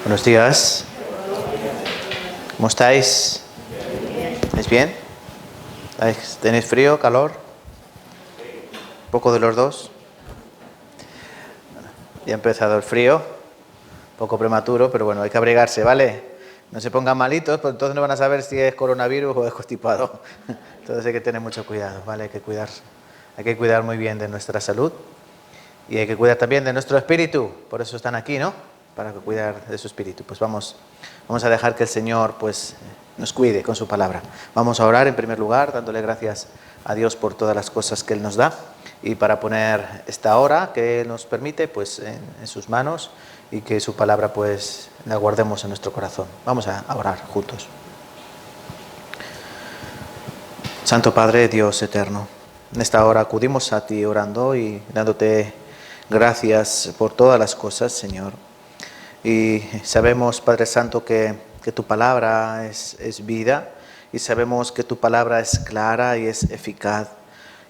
Buenos días. ¿Cómo estáis? ¿Estáis bien? ¿Tenéis frío, calor? ¿Un poco de los dos? Ya ha empezado el frío, un poco prematuro, pero bueno, hay que abrigarse, ¿vale? No se pongan malitos, pues entonces no van a saber si es coronavirus o es constipado. Entonces hay que tener mucho cuidado, ¿vale? Hay que cuidar muy bien de nuestra salud y hay que cuidar también de nuestro espíritu. Por eso están aquí, ¿no? Para cuidar de su espíritu. Pues vamos a dejar que el Señor pues nos cuide con su palabra. Vamos a orar en primer lugar, dándole gracias a Dios por todas las cosas que Él nos da y para poner esta hora que Él nos permite pues en sus manos y que su palabra pues la guardemos en nuestro corazón. Vamos a orar juntos. Santo Padre, Dios eterno, en esta hora acudimos a ti orando y dándote gracias por todas las cosas, Señor. Y sabemos, Padre Santo, que tu palabra es vida y sabemos que tu palabra es clara y es eficaz.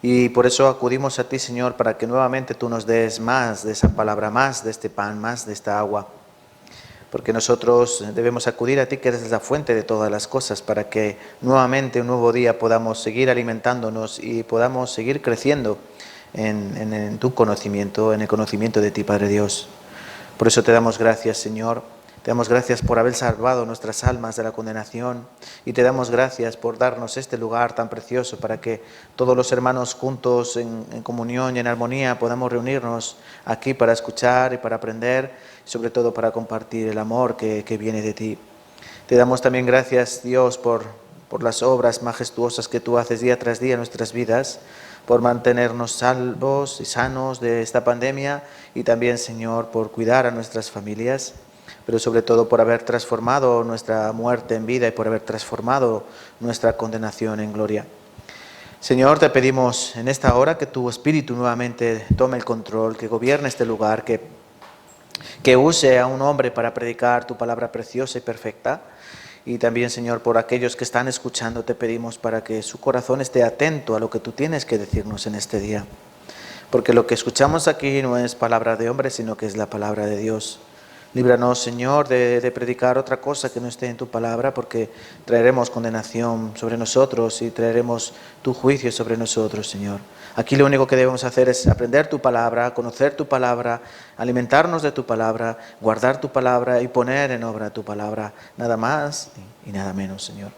Y por eso acudimos a ti, Señor, para que nuevamente tú nos des más de esa palabra, más de este pan, más de esta agua. Porque nosotros debemos acudir a ti, que eres la fuente de todas las cosas, para que nuevamente un nuevo día podamos seguir alimentándonos y podamos seguir creciendo en tu conocimiento, en el conocimiento de ti, Padre Dios. Por eso te damos gracias, Señor. Te damos gracias por haber salvado nuestras almas de la condenación y te damos gracias por darnos este lugar tan precioso para que todos los hermanos juntos en comunión y en armonía podamos reunirnos aquí para escuchar y para aprender, sobre todo para compartir el amor que viene de ti. Te damos también gracias, Dios, por las obras majestuosas que tú haces día tras día en nuestras vidas, por mantenernos salvos y sanos de esta pandemia y también, Señor, por cuidar a nuestras familias, pero sobre todo por haber transformado nuestra muerte en vida y por haber transformado nuestra condenación en gloria. Señor, te pedimos en esta hora que tu Espíritu nuevamente tome el control, que gobierne este lugar, que use a un hombre para predicar tu palabra preciosa y perfecta. Y también, Señor, por aquellos que están escuchando, te pedimos para que su corazón esté atento a lo que tú tienes que decirnos en este día. Porque lo que escuchamos aquí no es palabra de hombre, sino que es la palabra de Dios. Líbranos, Señor, de predicar otra cosa que no esté en tu palabra, porque traeremos condenación sobre nosotros y traeremos tu juicio sobre nosotros, Señor. Aquí lo único que debemos hacer es aprender tu palabra, conocer tu palabra, alimentarnos de tu palabra, guardar tu palabra y poner en obra tu palabra. Nada más y nada menos, Señor.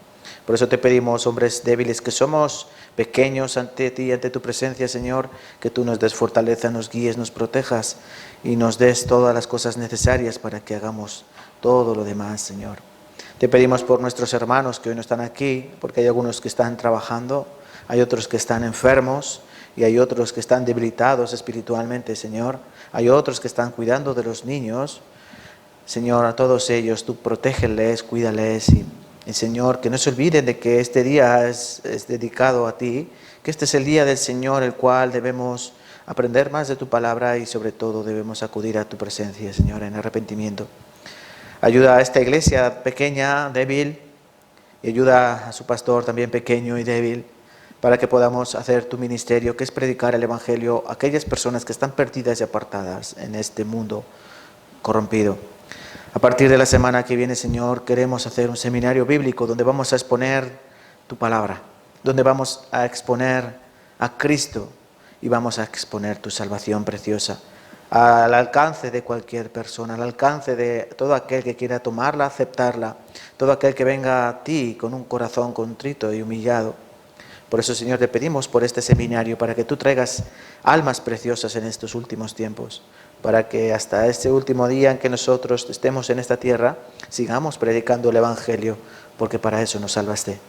Por eso te pedimos, hombres débiles que somos, pequeños ante ti, ante tu presencia, Señor, que tú nos des fortaleza, nos guíes, nos protejas y nos des todas las cosas necesarias para que hagamos todo lo demás, Señor. Te pedimos por nuestros hermanos que hoy no están aquí, porque hay algunos que están trabajando, hay otros que están enfermos y hay otros que están debilitados espiritualmente, Señor. Hay otros que están cuidando de los niños. Señor, a todos ellos tú protégeles, cuídales y Señor, que no se olviden de que este día es dedicado a ti, que este es el día del Señor, el cual debemos aprender más de tu palabra y sobre todo debemos acudir a tu presencia, Señor, en arrepentimiento. Ayuda a esta iglesia pequeña, débil, y ayuda a su pastor también pequeño y débil, para que podamos hacer tu ministerio, que es predicar el Evangelio a aquellas personas que están perdidas y apartadas en este mundo corrompido. A partir de la semana que viene, Señor, queremos hacer un seminario bíblico donde vamos a exponer tu palabra, donde vamos a exponer a Cristo y vamos a exponer tu salvación preciosa al alcance de cualquier persona, al alcance de todo aquel que quiera tomarla, aceptarla, todo aquel que venga a ti con un corazón contrito y humillado. Por eso, Señor, te pedimos por este seminario, para que tú traigas almas preciosas en estos últimos tiempos, para que hasta este último día en que nosotros estemos en esta tierra, sigamos predicando el Evangelio, porque para eso nos salvaste.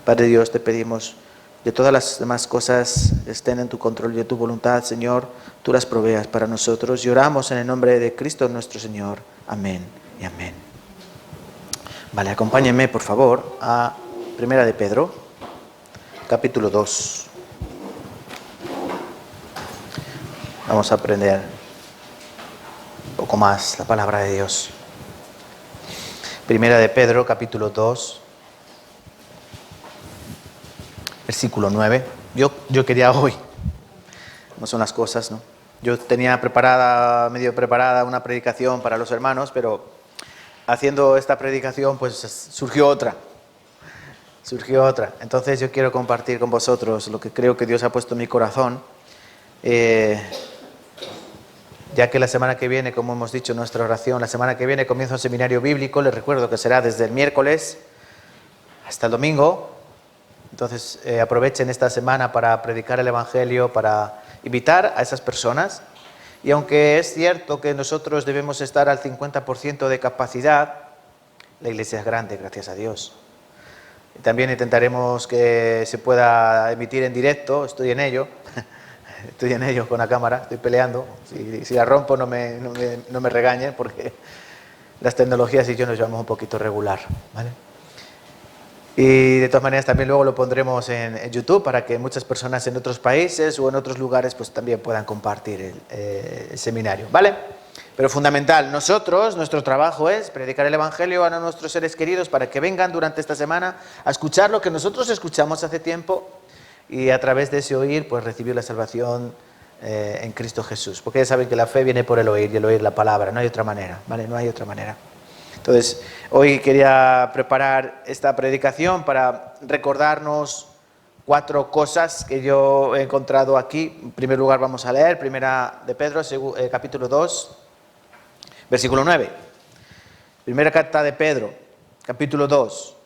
Padre Dios, te pedimos que todas las demás cosas estén en tu control y en tu voluntad, Señor, tú las proveas para nosotros. Y oramos en el nombre de Cristo nuestro Señor. Amén y amén. Vale, acompáñenme, por favor, a Primera de Pedro, capítulo 2. Vamos a aprender un poco más la palabra de Dios. Primera de Pedro, capítulo 2, versículo 9. Yo quería hoy, no son las cosas, ¿no? Yo tenía medio preparada una predicación para los hermanos, pero haciendo esta predicación, pues surgió otra. Entonces yo quiero compartir con vosotros lo que creo que Dios ha puesto en mi corazón, ya que la semana que viene, como hemos dicho en nuestra oración, la semana que viene comienza un seminario bíblico. Les recuerdo que será desde el miércoles hasta el domingo. Entonces aprovechen esta semana para predicar el Evangelio, para invitar a esas personas. Y aunque es cierto que nosotros debemos estar al 50% de capacidad, la iglesia es grande, gracias a Dios. También intentaremos que se pueda emitir en directo, estoy en ello con la cámara, estoy peleando. Si la rompo no me regañen, porque las tecnologías y yo nos llevamos un poquito regular, ¿vale? Y de todas maneras también luego lo pondremos en YouTube para que muchas personas en otros países o en otros lugares pues también puedan compartir el seminario, ¿vale? Pero fundamental, nuestro trabajo es predicar el Evangelio a nuestros seres queridos para que vengan durante esta semana a escuchar lo que nosotros escuchamos hace tiempo y a través de ese oír pues recibir la salvación en Cristo Jesús. Porque ya saben que la fe viene por el oír y el oír la palabra, no hay otra manera, ¿vale? No hay otra manera. Entonces, hoy quería preparar esta predicación para recordarnos 4 cosas que yo he encontrado aquí. En primer lugar vamos a leer, primera de Pedro, capítulo 2, versículo 9. Primera carta de Pedro, capítulo 2,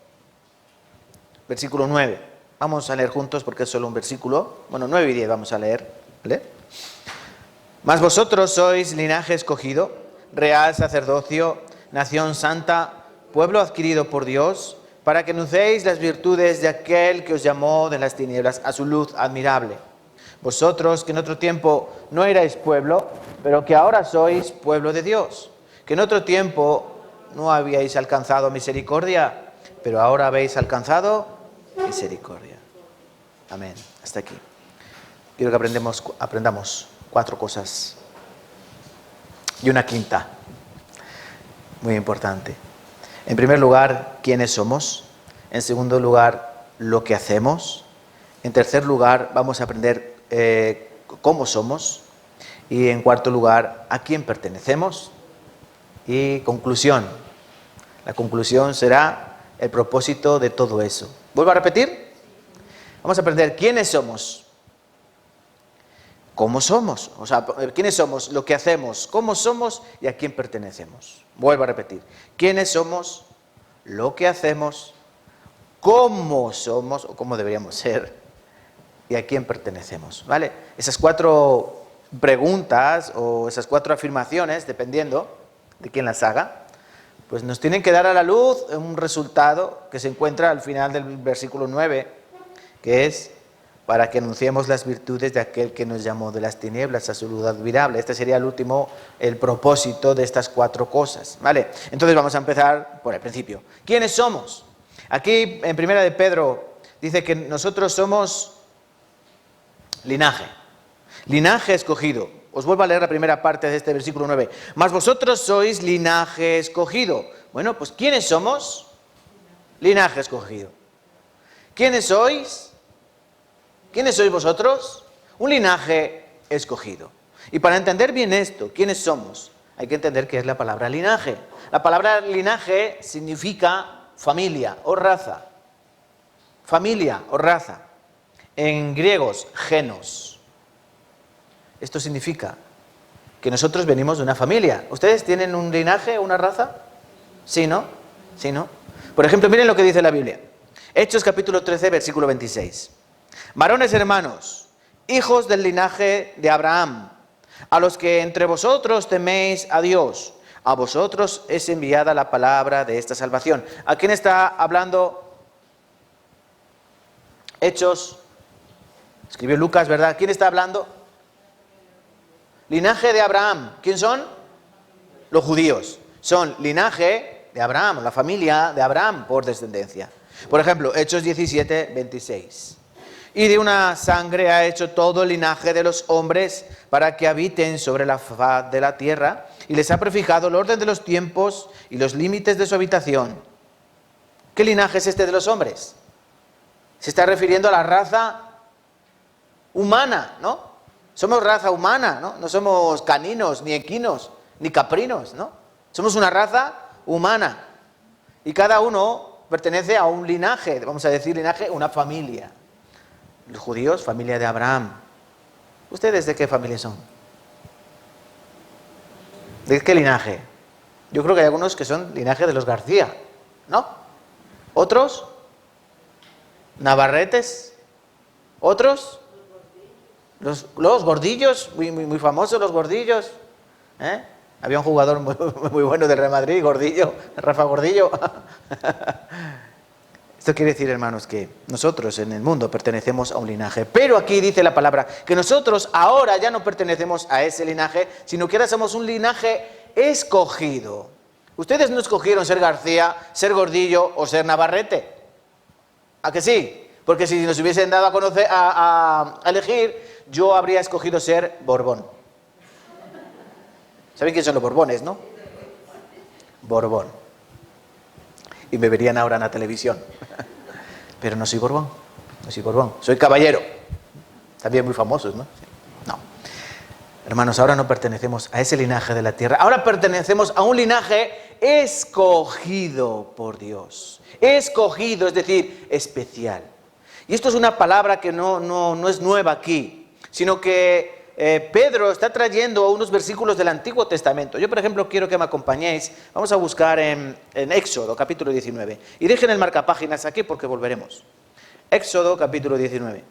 versículo 9. Vamos a leer juntos porque es solo un versículo. Bueno, 9 y 10 vamos a leer, ¿vale? Mas vosotros sois linaje escogido, real sacerdocio, nación santa, pueblo adquirido por Dios, para que anunciéis las virtudes de aquel que os llamó de las tinieblas a su luz admirable. Vosotros que en otro tiempo no erais pueblo, pero que ahora sois pueblo de Dios, que en otro tiempo no habíais alcanzado misericordia, pero ahora habéis alcanzado misericordia. Amén. Hasta aquí. Quiero que aprendamos 4 cosas y una quinta. Muy importante. En primer lugar, quiénes somos. En segundo lugar, lo que hacemos. En tercer lugar, vamos a aprender cómo somos. Y en cuarto lugar, a quién pertenecemos. Y conclusión. La conclusión será el propósito de todo eso. ¿Vuelvo a repetir? Vamos a aprender quiénes somos. ¿Cómo somos? O sea, ¿quiénes somos? Lo que hacemos, cómo somos y a quién pertenecemos. Vuelvo a repetir. ¿Quiénes somos? Lo que hacemos, cómo somos o cómo deberíamos ser y a quién pertenecemos. ¿Vale? Esas 4 preguntas o esas 4 afirmaciones, dependiendo de quién las haga, pues nos tienen que dar a la luz un resultado que se encuentra al final del versículo 9, que es: para que anunciemos las virtudes de aquel que nos llamó de las tinieblas a su luz admirable. Este sería el propósito de estas 4 cosas, ¿vale? Entonces vamos a empezar por el principio. ¿Quiénes somos? Aquí en primera de Pedro dice que nosotros somos linaje escogido. Os vuelvo a leer la primera parte de este versículo 9. Mas vosotros sois linaje escogido. Bueno, pues ¿quiénes somos? Linaje escogido. ¿Quiénes sois? ¿Quiénes sois vosotros? Un linaje escogido. Y para entender bien esto, ¿quiénes somos? Hay que entender qué es la palabra linaje. La palabra linaje significa familia o raza. Familia o raza. En griegos, genos. Esto significa que nosotros venimos de una familia. ¿Ustedes tienen un linaje o una raza? ¿Sí, no? ¿Sí, no? Por ejemplo, miren lo que dice la Biblia. Hechos capítulo 13, versículo 26. Varones hermanos, hijos del linaje de Abraham, a los que entre vosotros teméis a Dios, a vosotros es enviada la palabra de esta salvación. ¿A quién está hablando Hechos? Escribió Lucas, ¿verdad? ¿Quién está hablando? Linaje de Abraham. ¿Quién son? Los judíos. Son linaje de Abraham, la familia de Abraham por descendencia. Por ejemplo, Hechos 17, 26. Y de una sangre ha hecho todo el linaje de los hombres para que habiten sobre la faz de la tierra, y les ha prefijado el orden de los tiempos y los límites de su habitación. ¿Qué linaje es este de los hombres? Se está refiriendo a la raza humana, ¿no? Somos raza humana, ¿no? No somos caninos, ni equinos, ni caprinos, ¿no? Somos una raza humana. Y cada uno pertenece a un linaje, vamos a decir linaje, una familia. Los judíos, familia de Abraham. ¿Ustedes de qué familia son? ¿De qué linaje? Yo creo que hay algunos que son linaje de los García, ¿no? ¿Otros? ¿Navarretes? ¿Otros? Los Gordillos, muy famosos los Gordillos. Había un jugador muy bueno del Real Madrid, Gordillo, Rafa Gordillo. Esto quiere decir, hermanos, que nosotros en el mundo pertenecemos a un linaje. Pero aquí dice la palabra que nosotros ahora ya no pertenecemos a ese linaje, sino que ahora somos un linaje escogido. Ustedes no escogieron ser García, ser Gordillo o ser Navarrete. ¿A que sí? Porque si nos hubiesen dado a conocer, a elegir, yo habría escogido ser Borbón. ¿Saben quién son los Borbones, no? Borbón. Y me verían ahora en la televisión. Pero no soy Borbón, no soy Borbón. Soy caballero. También muy famosos, ¿no? No. Hermanos, ahora no pertenecemos a ese linaje de la tierra. Ahora pertenecemos a un linaje escogido por Dios. Escogido, es decir, especial. Y esto es una palabra que no es nueva aquí, sino que Pedro está trayendo unos versículos del Antiguo Testamento. Yo, por ejemplo, quiero que me acompañéis. Vamos a buscar en Éxodo, capítulo 19. Y dejen el marcapáginas aquí porque volveremos. Éxodo, capítulo 19.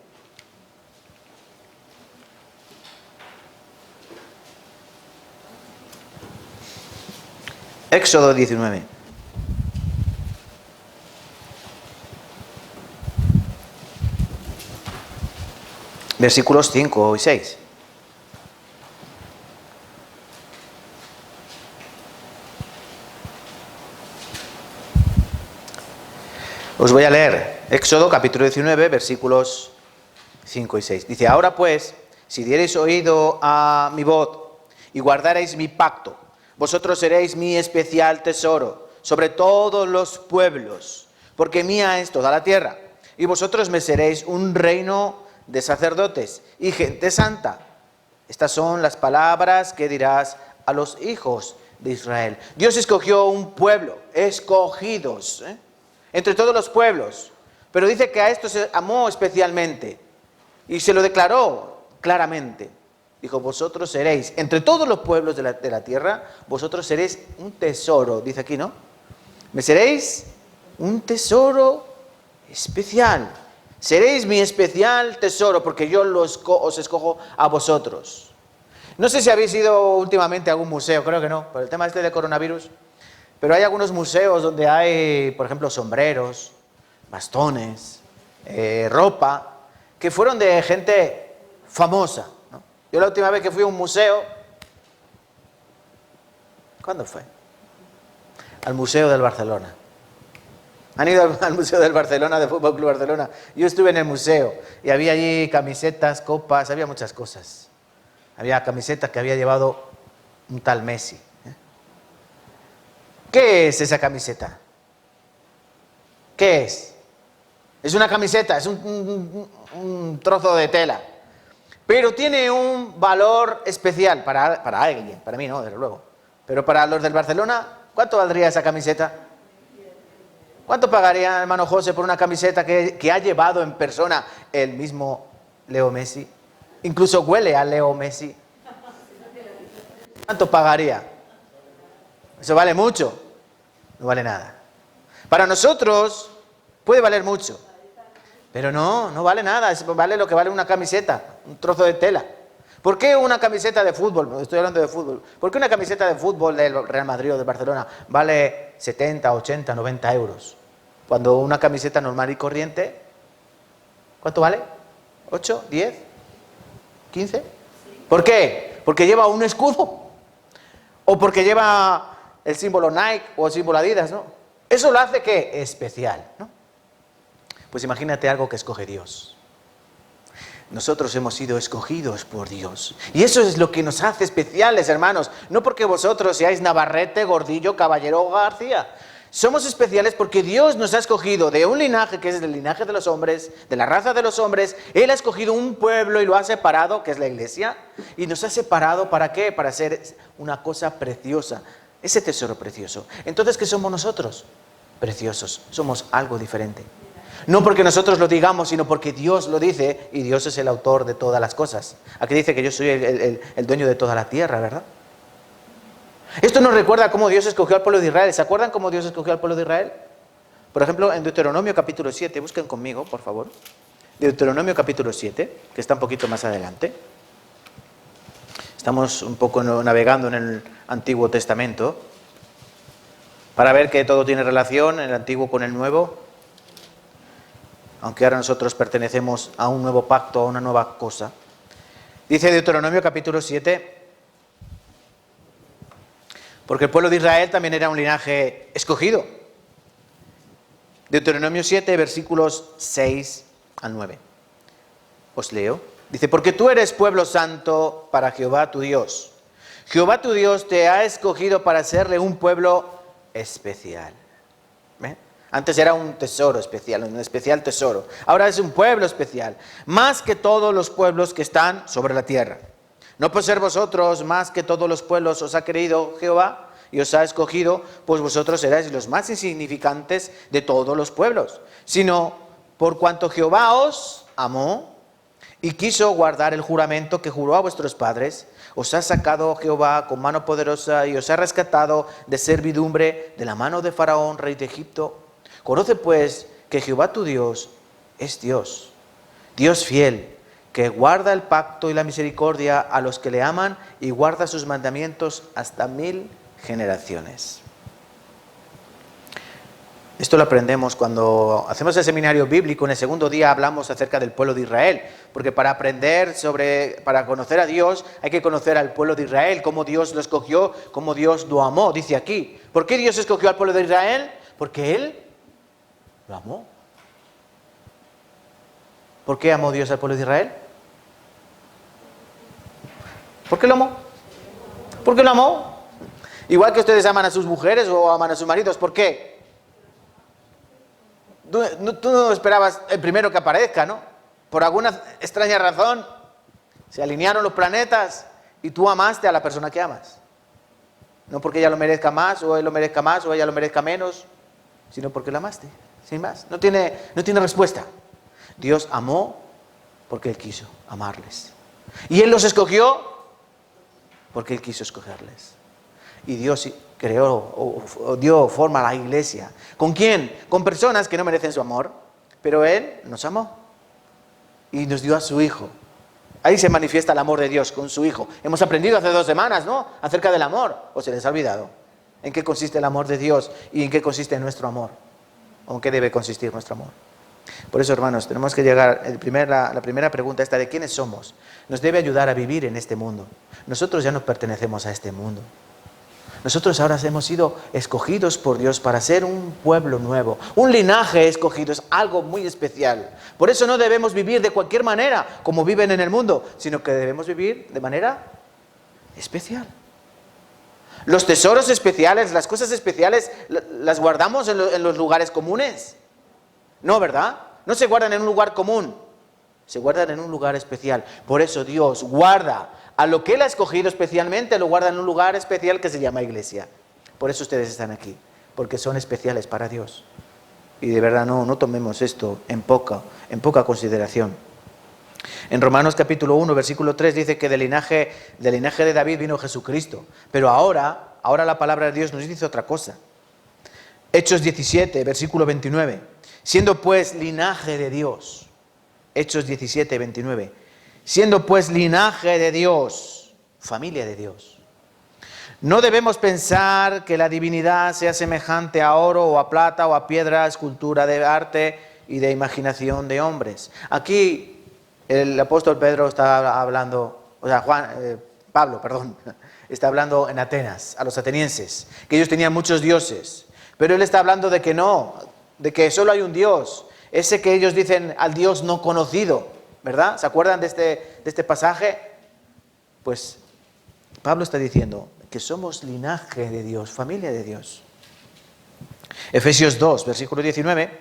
Éxodo 19. Versículos 5 y 6. Os voy a leer Éxodo capítulo 19, versículos 5 y 6. Dice, ahora pues, si diereis oído a mi voz y guardareis mi pacto, vosotros seréis mi especial tesoro sobre todos los pueblos, porque mía es toda la tierra, y vosotros me seréis un reino de sacerdotes y gente santa. Estas son las palabras que dirás a los hijos de Israel. Dios escogió un pueblo, escogidos, entre todos los pueblos, pero dice que a estos se amó especialmente y se lo declaró claramente. Dijo, vosotros seréis, entre todos los pueblos de la tierra, vosotros seréis un tesoro, dice aquí, ¿no? Me seréis un tesoro especial. Seréis mi especial tesoro, porque yo os escojo a vosotros. No sé si habéis ido últimamente a algún museo, creo que no, por el tema este de coronavirus. Pero hay algunos museos donde hay, por ejemplo, sombreros, bastones, ropa, que fueron de gente famosa, ¿no? Yo la última vez que fui a un museo, ¿cuándo fue? Al Museo del Barcelona. ¿Han ido al Museo del Barcelona, del Fútbol Club Barcelona? Yo estuve en el museo y había allí camisetas, copas, había muchas cosas. Había camisetas que había llevado un tal Messi. ¿Qué es esa camiseta? ¿Qué es? Es una camiseta, es un trozo de tela. Pero tiene un valor especial para alguien, para mí no, desde luego. Pero para los del Barcelona, ¿cuánto valdría esa camiseta? ¿Cuánto pagaría, hermano José, por una camiseta que ha llevado en persona el mismo Leo Messi? Incluso huele a Leo Messi. ¿Cuánto pagaría? Eso vale mucho. No vale nada. Para nosotros puede valer mucho, pero no vale nada. Vale lo que vale una camiseta, un trozo de tela. ¿Por qué una camiseta de fútbol? Estoy hablando de fútbol. ¿Por qué una camiseta de fútbol del Real Madrid o de Barcelona vale 70, 80, 90 euros? Cuando una camiseta normal y corriente, ¿cuánto vale? ¿8, 10, 15? ¿Por qué? ¿Porque lleva un escudo? ¿O porque lleva el símbolo Nike o el símbolo Adidas, no? Eso lo hace, ¿qué? Especial, ¿no? Pues imagínate algo que escoge Dios. Nosotros hemos sido escogidos por Dios. Y eso es lo que nos hace especiales, hermanos. No porque vosotros seáis Navarrete, Gordillo, Caballero o García. Somos especiales porque Dios nos ha escogido de un linaje que es el linaje de los hombres, de la raza de los hombres. Él ha escogido un pueblo y lo ha separado, que es la iglesia. Y nos ha separado, ¿para qué? Para ser una cosa preciosa, ese tesoro precioso. Entonces, ¿qué somos nosotros? Preciosos, somos algo diferente. No porque nosotros lo digamos, sino porque Dios lo dice, y Dios es el autor de todas las cosas. Aquí dice que yo soy el dueño de toda la tierra, ¿verdad? Esto nos recuerda cómo Dios escogió al pueblo de Israel. ¿Se acuerdan cómo Dios escogió al pueblo de Israel? Por ejemplo, en Deuteronomio capítulo 7, busquen conmigo, por favor. Deuteronomio capítulo 7, que está un poquito más adelante. Estamos un poco navegando en el Antiguo Testamento para ver que todo tiene relación, el Antiguo con el Nuevo. Aunque ahora nosotros pertenecemos a un nuevo pacto, a una nueva cosa. Dice Deuteronomio capítulo 7, porque el pueblo de Israel también era un linaje escogido. Deuteronomio 7, versículos 6 al 9. Os leo. Dice, porque tú eres pueblo santo para Jehová tu Dios. Jehová tu Dios te ha escogido para serle un pueblo especial. ¿Ven? Antes era un tesoro especial, un especial tesoro. Ahora es un pueblo especial, más que todos los pueblos que están sobre la tierra. No por ser vosotros más que todos los pueblos os ha querido Jehová y os ha escogido, pues vosotros seráis los más insignificantes de todos los pueblos, sino por cuanto Jehová os amó y quiso guardar el juramento que juró a vuestros padres, os ha sacado Jehová con mano poderosa y os ha rescatado de servidumbre de la mano de Faraón, rey de Egipto. Conoce pues que Jehová tu Dios es Dios, Dios fiel, que guarda el pacto y la misericordia a los que le aman y guarda sus mandamientos hasta 1000 generaciones. Esto lo aprendemos cuando hacemos el seminario bíblico. En el segundo día hablamos acerca del pueblo de Israel, porque para conocer a Dios hay que conocer al pueblo de Israel, cómo Dios lo escogió, cómo Dios lo amó. Dice aquí, ¿por qué Dios escogió al pueblo de Israel? Porque Él lo amó. ¿Por qué amó Dios al pueblo de Israel? ¿Por qué lo amó? ¿Por qué lo amó? Igual que ustedes aman a sus mujeres o aman a sus maridos, ¿por qué? Tú no esperabas el primero que aparezca, ¿no? Por alguna extraña razón se alinearon los planetas y tú amaste a la persona que amas. No porque ella lo merezca más o él lo merezca más o ella lo merezca menos, sino porque la amaste, sin más. No tiene respuesta. Dios amó porque Él quiso amarles. Y Él los escogió porque Él quiso escogerles. Y Dios creó o dio forma a la iglesia. ¿Con quién? Con personas que no merecen su amor, pero Él nos amó y nos dio a su Hijo. Ahí se manifiesta el amor de Dios con su Hijo. Hemos aprendido hace 2 semanas, ¿no? Acerca del amor. ¿O se les ha olvidado? ¿En qué consiste el amor de Dios y en qué consiste nuestro amor? ¿O en qué debe consistir nuestro amor? Por eso, hermanos, tenemos que llegar, la primera pregunta esta de quiénes somos, nos debe ayudar a vivir en este mundo. Nosotros ya no pertenecemos a este mundo. Nosotros ahora hemos sido escogidos por Dios para ser un pueblo nuevo, un linaje escogido, es algo muy especial. Por eso no debemos vivir de cualquier manera como viven en el mundo, sino que debemos vivir de manera especial. Los tesoros especiales, las cosas especiales, las guardamos en los lugares comunes. No, ¿verdad? No se guardan en un lugar común, se guardan en un lugar especial. Por eso Dios guarda a lo que Él ha escogido especialmente, lo guarda en un lugar especial que se llama iglesia. Por eso ustedes están aquí, porque son especiales para Dios. Y de verdad no tomemos esto en poca consideración. En Romanos capítulo 1, versículo 3 dice que del linaje de David vino Jesucristo. Pero ahora la palabra de Dios nos dice otra cosa. Hechos 17, versículo 29. Siendo pues linaje de Dios. Hechos 17, 29. Siendo pues linaje de Dios, familia de Dios. No debemos pensar que la divinidad sea semejante a oro o a plata o a piedra, escultura de arte y de imaginación de hombres. Aquí el apóstol Pedro está hablando, Pablo, está hablando en Atenas, a los atenienses, que ellos tenían muchos dioses, pero él está hablando de que no, de que solo hay un Dios, ese que ellos dicen al Dios no conocido, ¿verdad? ¿Se acuerdan de este pasaje? Pues Pablo está diciendo que somos linaje de Dios, familia de Dios. Efesios 2, versículo 19.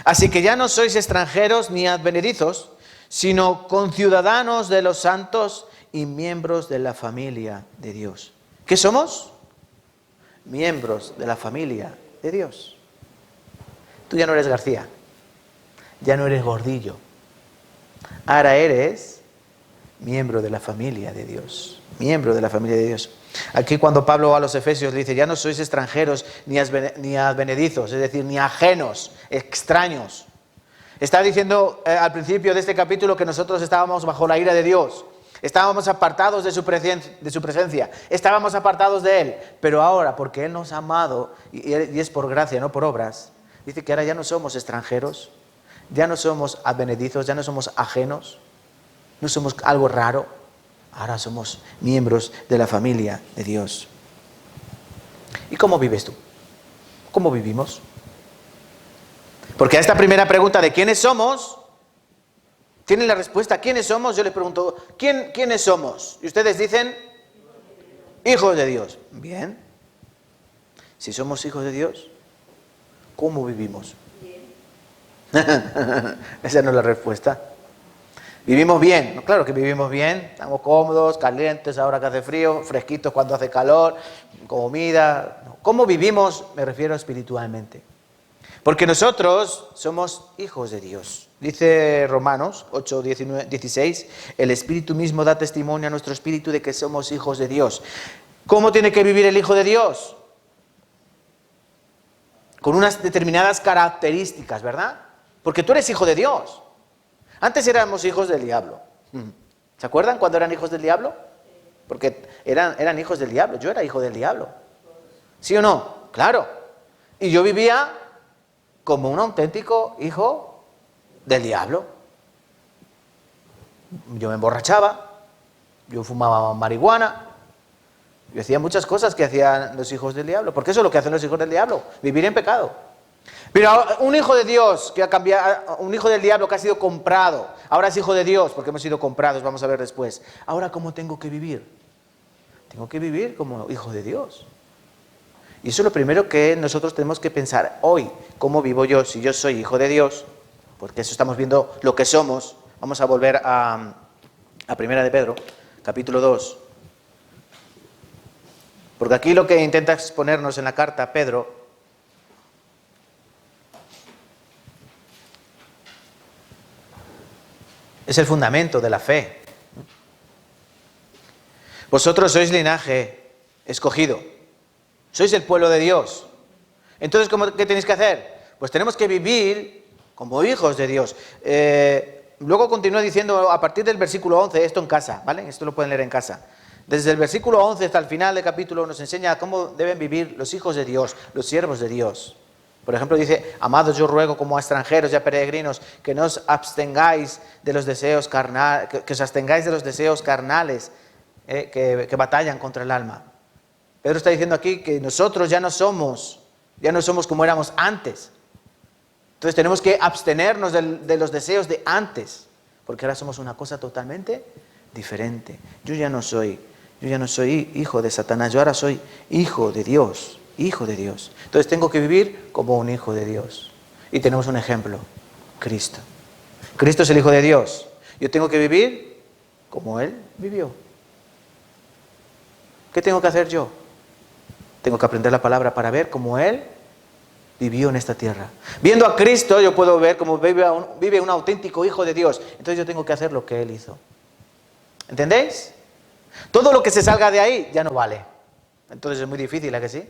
Así que ya no sois extranjeros ni advenedizos, sino conciudadanos de los santos y miembros de la familia de Dios. ¿Qué somos? miembros de la familia de Dios. Tú ya no eres García, ya no eres Gordillo, ahora eres miembro de la familia de Dios, miembro de la familia de Dios. Aquí cuando Pablo a los Efesios le dice, ya no sois extranjeros ni advenedizos, es decir, ni ajenos, extraños. Está diciendo al principio de este capítulo que nosotros estábamos bajo la ira de Dios, estábamos apartados de su presencia, estábamos apartados de Él, pero ahora, porque Él nos ha amado, y es por gracia, no por obras, dice que ahora ya no somos extranjeros, ya no somos advenedizos, ya no somos ajenos, no somos algo raro, ahora somos miembros de la familia de Dios. ¿Y cómo vives tú? ¿Cómo vivimos? Porque a esta primera pregunta de quiénes somos, ¿tienen la respuesta? ¿Quiénes somos? Yo les pregunto, ¿quiénes somos? Y ustedes dicen, hijos de Dios. Bien. Si somos hijos de Dios, ¿cómo vivimos? Esa no es la respuesta. ¿Vivimos bien? No, claro que vivimos bien. Estamos cómodos, calientes ahora que hace frío, fresquitos cuando hace calor, comida. ¿Cómo vivimos? Me refiero espiritualmente. Porque nosotros somos hijos de Dios. Dice Romanos 8, 16, el Espíritu mismo da testimonio a nuestro espíritu de que somos hijos de Dios. ¿Cómo tiene que vivir el Hijo de Dios? Con unas determinadas características, ¿verdad? Porque tú eres hijo de Dios. Antes éramos hijos del diablo. ¿Se acuerdan cuando eran hijos del diablo? Porque eran hijos del diablo. Yo era hijo del diablo. ¿Sí o no? Claro. Y yo vivía como un auténtico hijo del diablo. Yo me emborrachaba, yo fumaba marihuana, yo hacía muchas cosas que hacían los hijos del diablo, porque eso es lo que hacen los hijos del diablo, vivir en pecado. Pero un hijo de Dios que ha cambiado, un hijo del diablo que ha sido comprado, ahora es hijo de Dios porque hemos sido comprados, vamos a ver después. Ahora, ¿cómo tengo que vivir? Tengo que vivir como hijo de Dios. Y eso es lo primero que nosotros tenemos que pensar hoy. ¿Cómo vivo yo si yo soy hijo de Dios? Porque eso estamos viendo lo que somos. Vamos a volver a Primera de Pedro, capítulo 2. Porque aquí lo que intenta exponernos en la carta Pedro es el fundamento de la fe. Vosotros sois linaje escogido. Sois el pueblo de Dios. Entonces, ¿qué tenéis que hacer? Pues tenemos que vivir como hijos de Dios. Luego continúa diciendo a partir del versículo 11, esto en casa, ¿vale? Esto lo pueden leer en casa. Desde el versículo 11 hasta el final del capítulo nos enseña cómo deben vivir los hijos de Dios, los siervos de Dios. Por ejemplo, dice, amados, yo ruego como a extranjeros y a peregrinos que no os abstengáis de los deseos carnales, que os abstengáis de los deseos carnales que batallan contra el alma. Pedro está diciendo aquí que nosotros ya no somos como éramos antes. Entonces tenemos que abstenernos de los deseos de antes, porque ahora somos una cosa totalmente diferente. Yo ya no soy hijo de Satanás, yo ahora soy hijo de Dios, hijo de Dios. Entonces tengo que vivir como un hijo de Dios. Y tenemos un ejemplo, Cristo. Cristo es el Hijo de Dios. Yo tengo que vivir como Él vivió. ¿Qué tengo que hacer yo? Tengo que aprender la palabra para ver cómo Él vivió en esta tierra. Viendo a Cristo yo puedo ver cómo vive un auténtico Hijo de Dios. Entonces yo tengo que hacer lo que Él hizo. ¿Entendéis? Todo lo que se salga de ahí ya no vale. Entonces es muy difícil, ¿a que sí?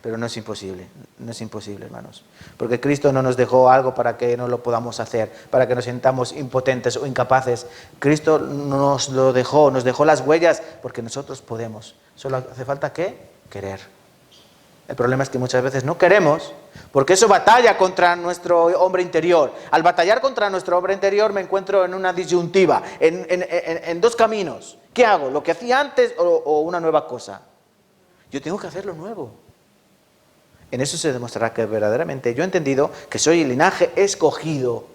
Pero no es imposible, no es imposible, hermanos. Porque Cristo no nos dejó algo para que no lo podamos hacer, para que nos sintamos impotentes o incapaces. Cristo nos lo dejó, nos dejó las huellas porque nosotros podemos. Solo hace falta ¿qué? Querer. El problema es que muchas veces no queremos, porque eso batalla contra nuestro hombre interior. Al batallar contra nuestro hombre interior me encuentro en una disyuntiva, en dos caminos. ¿Qué hago? ¿Lo que hacía antes o una nueva cosa? Yo tengo que hacer lo nuevo. En eso se demostrará que verdaderamente yo he entendido que soy el linaje escogido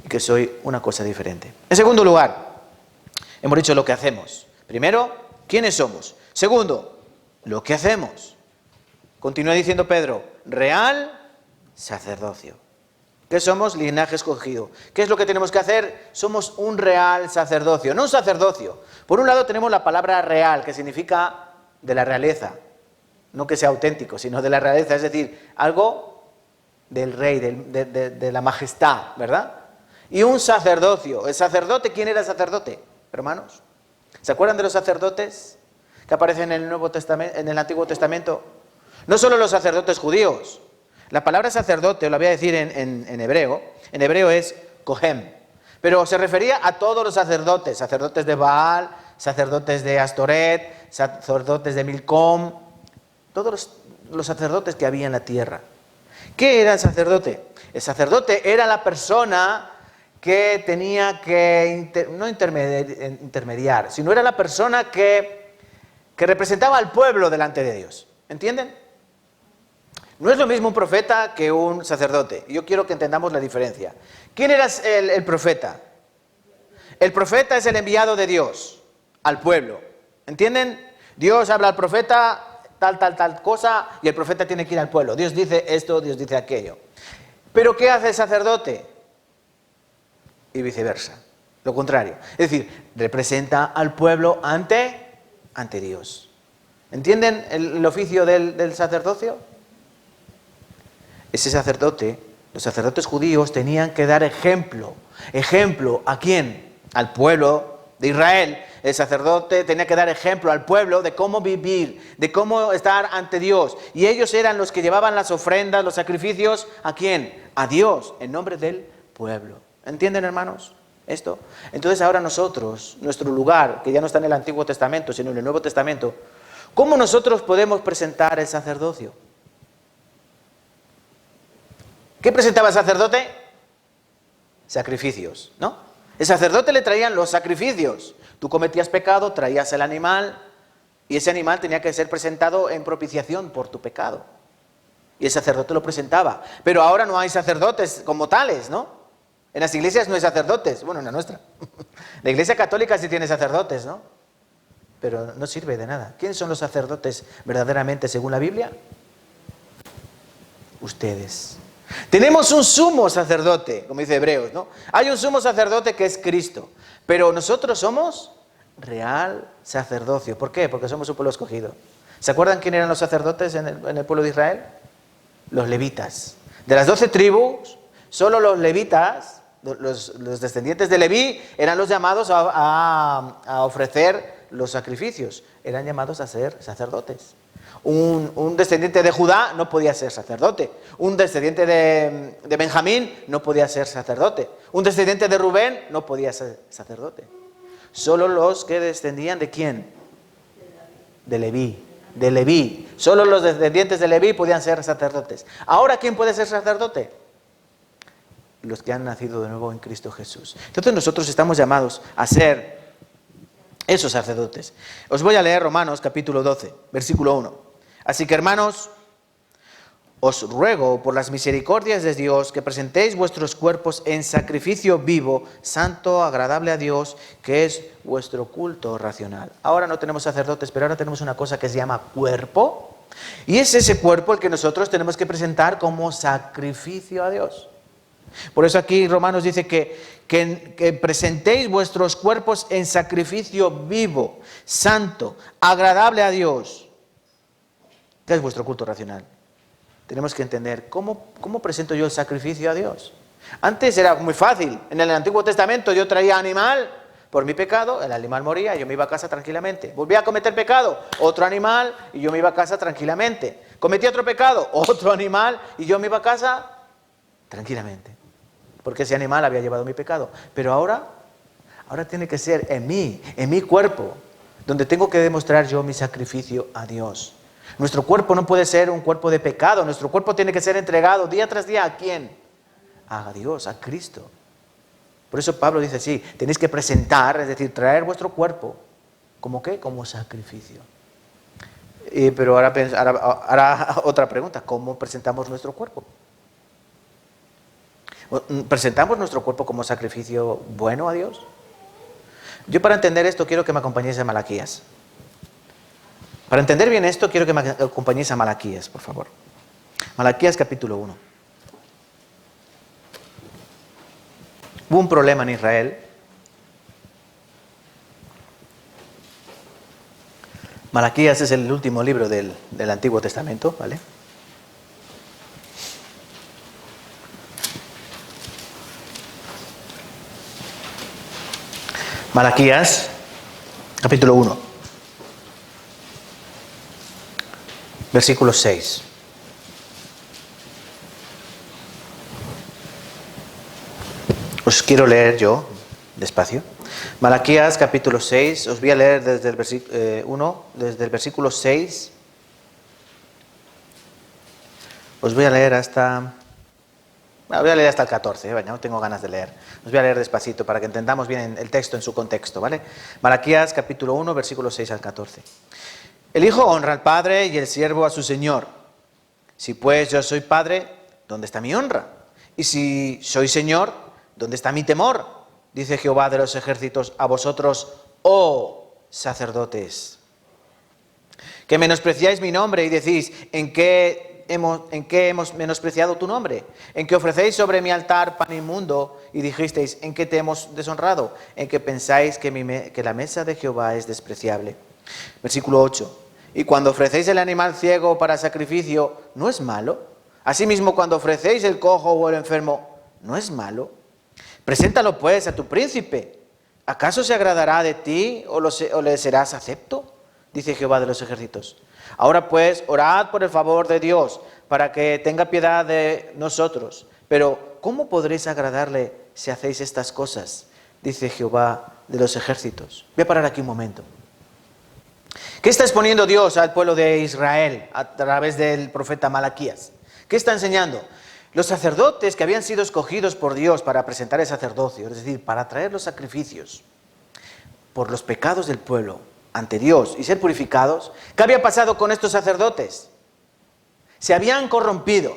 y que soy una cosa diferente. En segundo lugar, hemos dicho lo que hacemos. Primero, ¿quiénes somos? Segundo, lo que hacemos. Continúa diciendo Pedro, real sacerdocio. ¿Qué somos? Linaje escogido. ¿Qué es lo que tenemos que hacer? Somos un real sacerdocio, no un sacerdocio. Por un lado tenemos la palabra real, que significa de la realeza. no que sea auténtico, sino de la realeza, es decir, algo del rey, de la majestad, ¿verdad? Y un sacerdocio. ¿El sacerdote? ¿Quién era el sacerdote, hermanos? ¿Se acuerdan de los sacerdotes que aparecen en el Nuevo Testamento, en el Antiguo Testamento? No solo los sacerdotes judíos. La palabra sacerdote, os la voy a decir en hebreo es kohem, pero se refería a todos los sacerdotes, sacerdotes de Baal, sacerdotes de Astoret, sacerdotes de Milcom, todos los sacerdotes que había en la tierra. ¿Qué era el sacerdote? El sacerdote era la persona que tenía que, no intermediar, sino era la persona que representaba al pueblo delante de Dios. ¿Entienden? No es lo mismo un profeta que un sacerdote. Yo quiero que entendamos la diferencia. ¿Quién era el profeta? El profeta es el enviado de Dios al pueblo. ¿Entienden? Dios habla al profeta, tal cosa, y el profeta tiene que ir al pueblo. Dios dice esto, Dios dice aquello. ¿Pero qué hace el sacerdote? Y viceversa. Lo contrario. Es decir, representa al pueblo ante Dios. ¿Entienden el oficio del sacerdocio? Ese sacerdote, los sacerdotes judíos tenían que dar ejemplo. ¿Ejemplo a quién? Al pueblo de Israel. El sacerdote tenía que dar ejemplo al pueblo de cómo vivir, de cómo estar ante Dios. Y ellos eran los que llevaban las ofrendas, los sacrificios, ¿a quién? A Dios, en nombre del pueblo. ¿Entienden, hermanos, esto? Entonces ahora nosotros, nuestro lugar, que ya no está en el Antiguo Testamento, sino en el Nuevo Testamento, ¿cómo nosotros podemos presentar el sacerdocio? ¿Qué presentaba el sacerdote? Sacrificios, ¿no? El sacerdote le traían los sacrificios. Tú cometías pecado, traías el animal, y ese animal tenía que ser presentado en propiciación por tu pecado. Y el sacerdote lo presentaba. Pero ahora no hay sacerdotes como tales, ¿no? En las iglesias no hay sacerdotes. Bueno, en la nuestra. La iglesia católica sí tiene sacerdotes, ¿no? Pero no sirve de nada. ¿Quiénes son los sacerdotes verdaderamente según la Biblia? Ustedes. Tenemos un sumo sacerdote, como dice Hebreos, ¿no? Hay un sumo sacerdote que es Cristo, pero nosotros somos real sacerdocio. ¿Por qué? Porque somos un pueblo escogido. ¿Se acuerdan quién eran los sacerdotes en el pueblo de Israel? Los levitas. De las 12 tribus, solo los levitas, los descendientes de Leví, eran los llamados a ofrecer los sacrificios. Eran llamados a ser sacerdotes. Un descendiente de Judá no podía ser sacerdote. Un descendiente de Benjamín no podía ser sacerdote. Un descendiente de Rubén no podía ser sacerdote. Solo los que descendían ¿de quién? De Leví. De Leví. Solo los descendientes de Leví podían ser sacerdotes. Ahora, ¿quién puede ser sacerdote? Los que han nacido de nuevo en Cristo Jesús. Entonces nosotros estamos llamados a ser esos sacerdotes. Os voy a leer Romanos capítulo 12, versículo 1. Así que, hermanos, os ruego por las misericordias de Dios que presentéis vuestros cuerpos en sacrificio vivo, santo, agradable a Dios, que es vuestro culto racional. Ahora no tenemos sacerdotes, pero ahora tenemos una cosa que se llama cuerpo, y es ese cuerpo el que nosotros tenemos que presentar como sacrificio a Dios. Por eso aquí Romanos dice que presentéis vuestros cuerpos en sacrificio vivo, santo, agradable a Dios. ¿Qué es vuestro culto racional? Tenemos que entender cómo presento yo el sacrificio a Dios. Antes era muy fácil. En el Antiguo Testamento yo traía animal por mi pecado, el animal moría y yo me iba a casa tranquilamente. Volvía a cometer pecado, otro animal y yo me iba a casa tranquilamente. Cometí otro pecado, otro animal y yo me iba a casa tranquilamente. Porque ese animal había llevado mi pecado. Pero ahora tiene que ser en mi cuerpo, donde tengo que demostrar yo mi sacrificio a Dios. Nuestro cuerpo no puede ser un cuerpo de pecado. Nuestro cuerpo tiene que ser entregado día tras día. ¿A quién? A Dios, a Cristo. Por eso Pablo dice, sí, tenéis que presentar, es decir, traer vuestro cuerpo. ¿Cómo qué? Como sacrificio. Pero ahora otra pregunta. ¿Cómo presentamos nuestro cuerpo? ¿Presentamos nuestro cuerpo como sacrificio bueno a Dios? Yo para entender esto quiero que me acompañéis a Malaquías. Para entender bien esto, quiero que me acompañéis a Malaquías, por favor. Malaquías capítulo 1. Hubo un problema en Israel. Malaquías es el último libro del Antiguo Testamento, ¿vale? Malaquías, capítulo 1, versículo 6. Os quiero leer yo, despacio. Malaquías, capítulo 6, os voy a leer desde el desde el versículo 6. Os voy a leer hasta... voy a leer hasta el 14, no tengo ganas de leer. Os voy a leer despacito para que entendamos bien el texto en su contexto, ¿vale? Malaquías, capítulo 1, versículo 6 al 14. El hijo honra al padre y el siervo a su señor. Si pues yo soy padre, ¿dónde está mi honra? Y si soy señor, ¿dónde está mi temor? Dice Jehová de los ejércitos a vosotros, oh sacerdotes, que menospreciáis mi nombre y decís, ¿en qué hemos menospreciado tu nombre? En que ofrecéis sobre mi altar pan inmundo y dijisteis, ¿en qué te hemos deshonrado? En que pensáis que la mesa de Jehová es despreciable. Versículo 8. Y cuando ofrecéis el animal ciego para sacrificio, ¿no es malo? Asimismo, cuando ofrecéis el cojo o el enfermo, ¿no es malo? Preséntalo pues a tu príncipe. ¿Acaso se agradará de ti o le serás acepto? Dice Jehová de los ejércitos. Ahora pues, orad por el favor de Dios, para que tenga piedad de nosotros. Pero, ¿cómo podréis agradarle si hacéis estas cosas? Dice Jehová de los ejércitos. Voy a parar aquí un momento. ¿Qué está exponiendo Dios al pueblo de Israel a través del profeta Malaquías? ¿Qué está enseñando? Los sacerdotes que habían sido escogidos por Dios para presentar el sacerdocio, es decir, para traer los sacrificios por los pecados del pueblo ante Dios y ser purificados, ¿qué había pasado con estos sacerdotes? Se habían corrompido,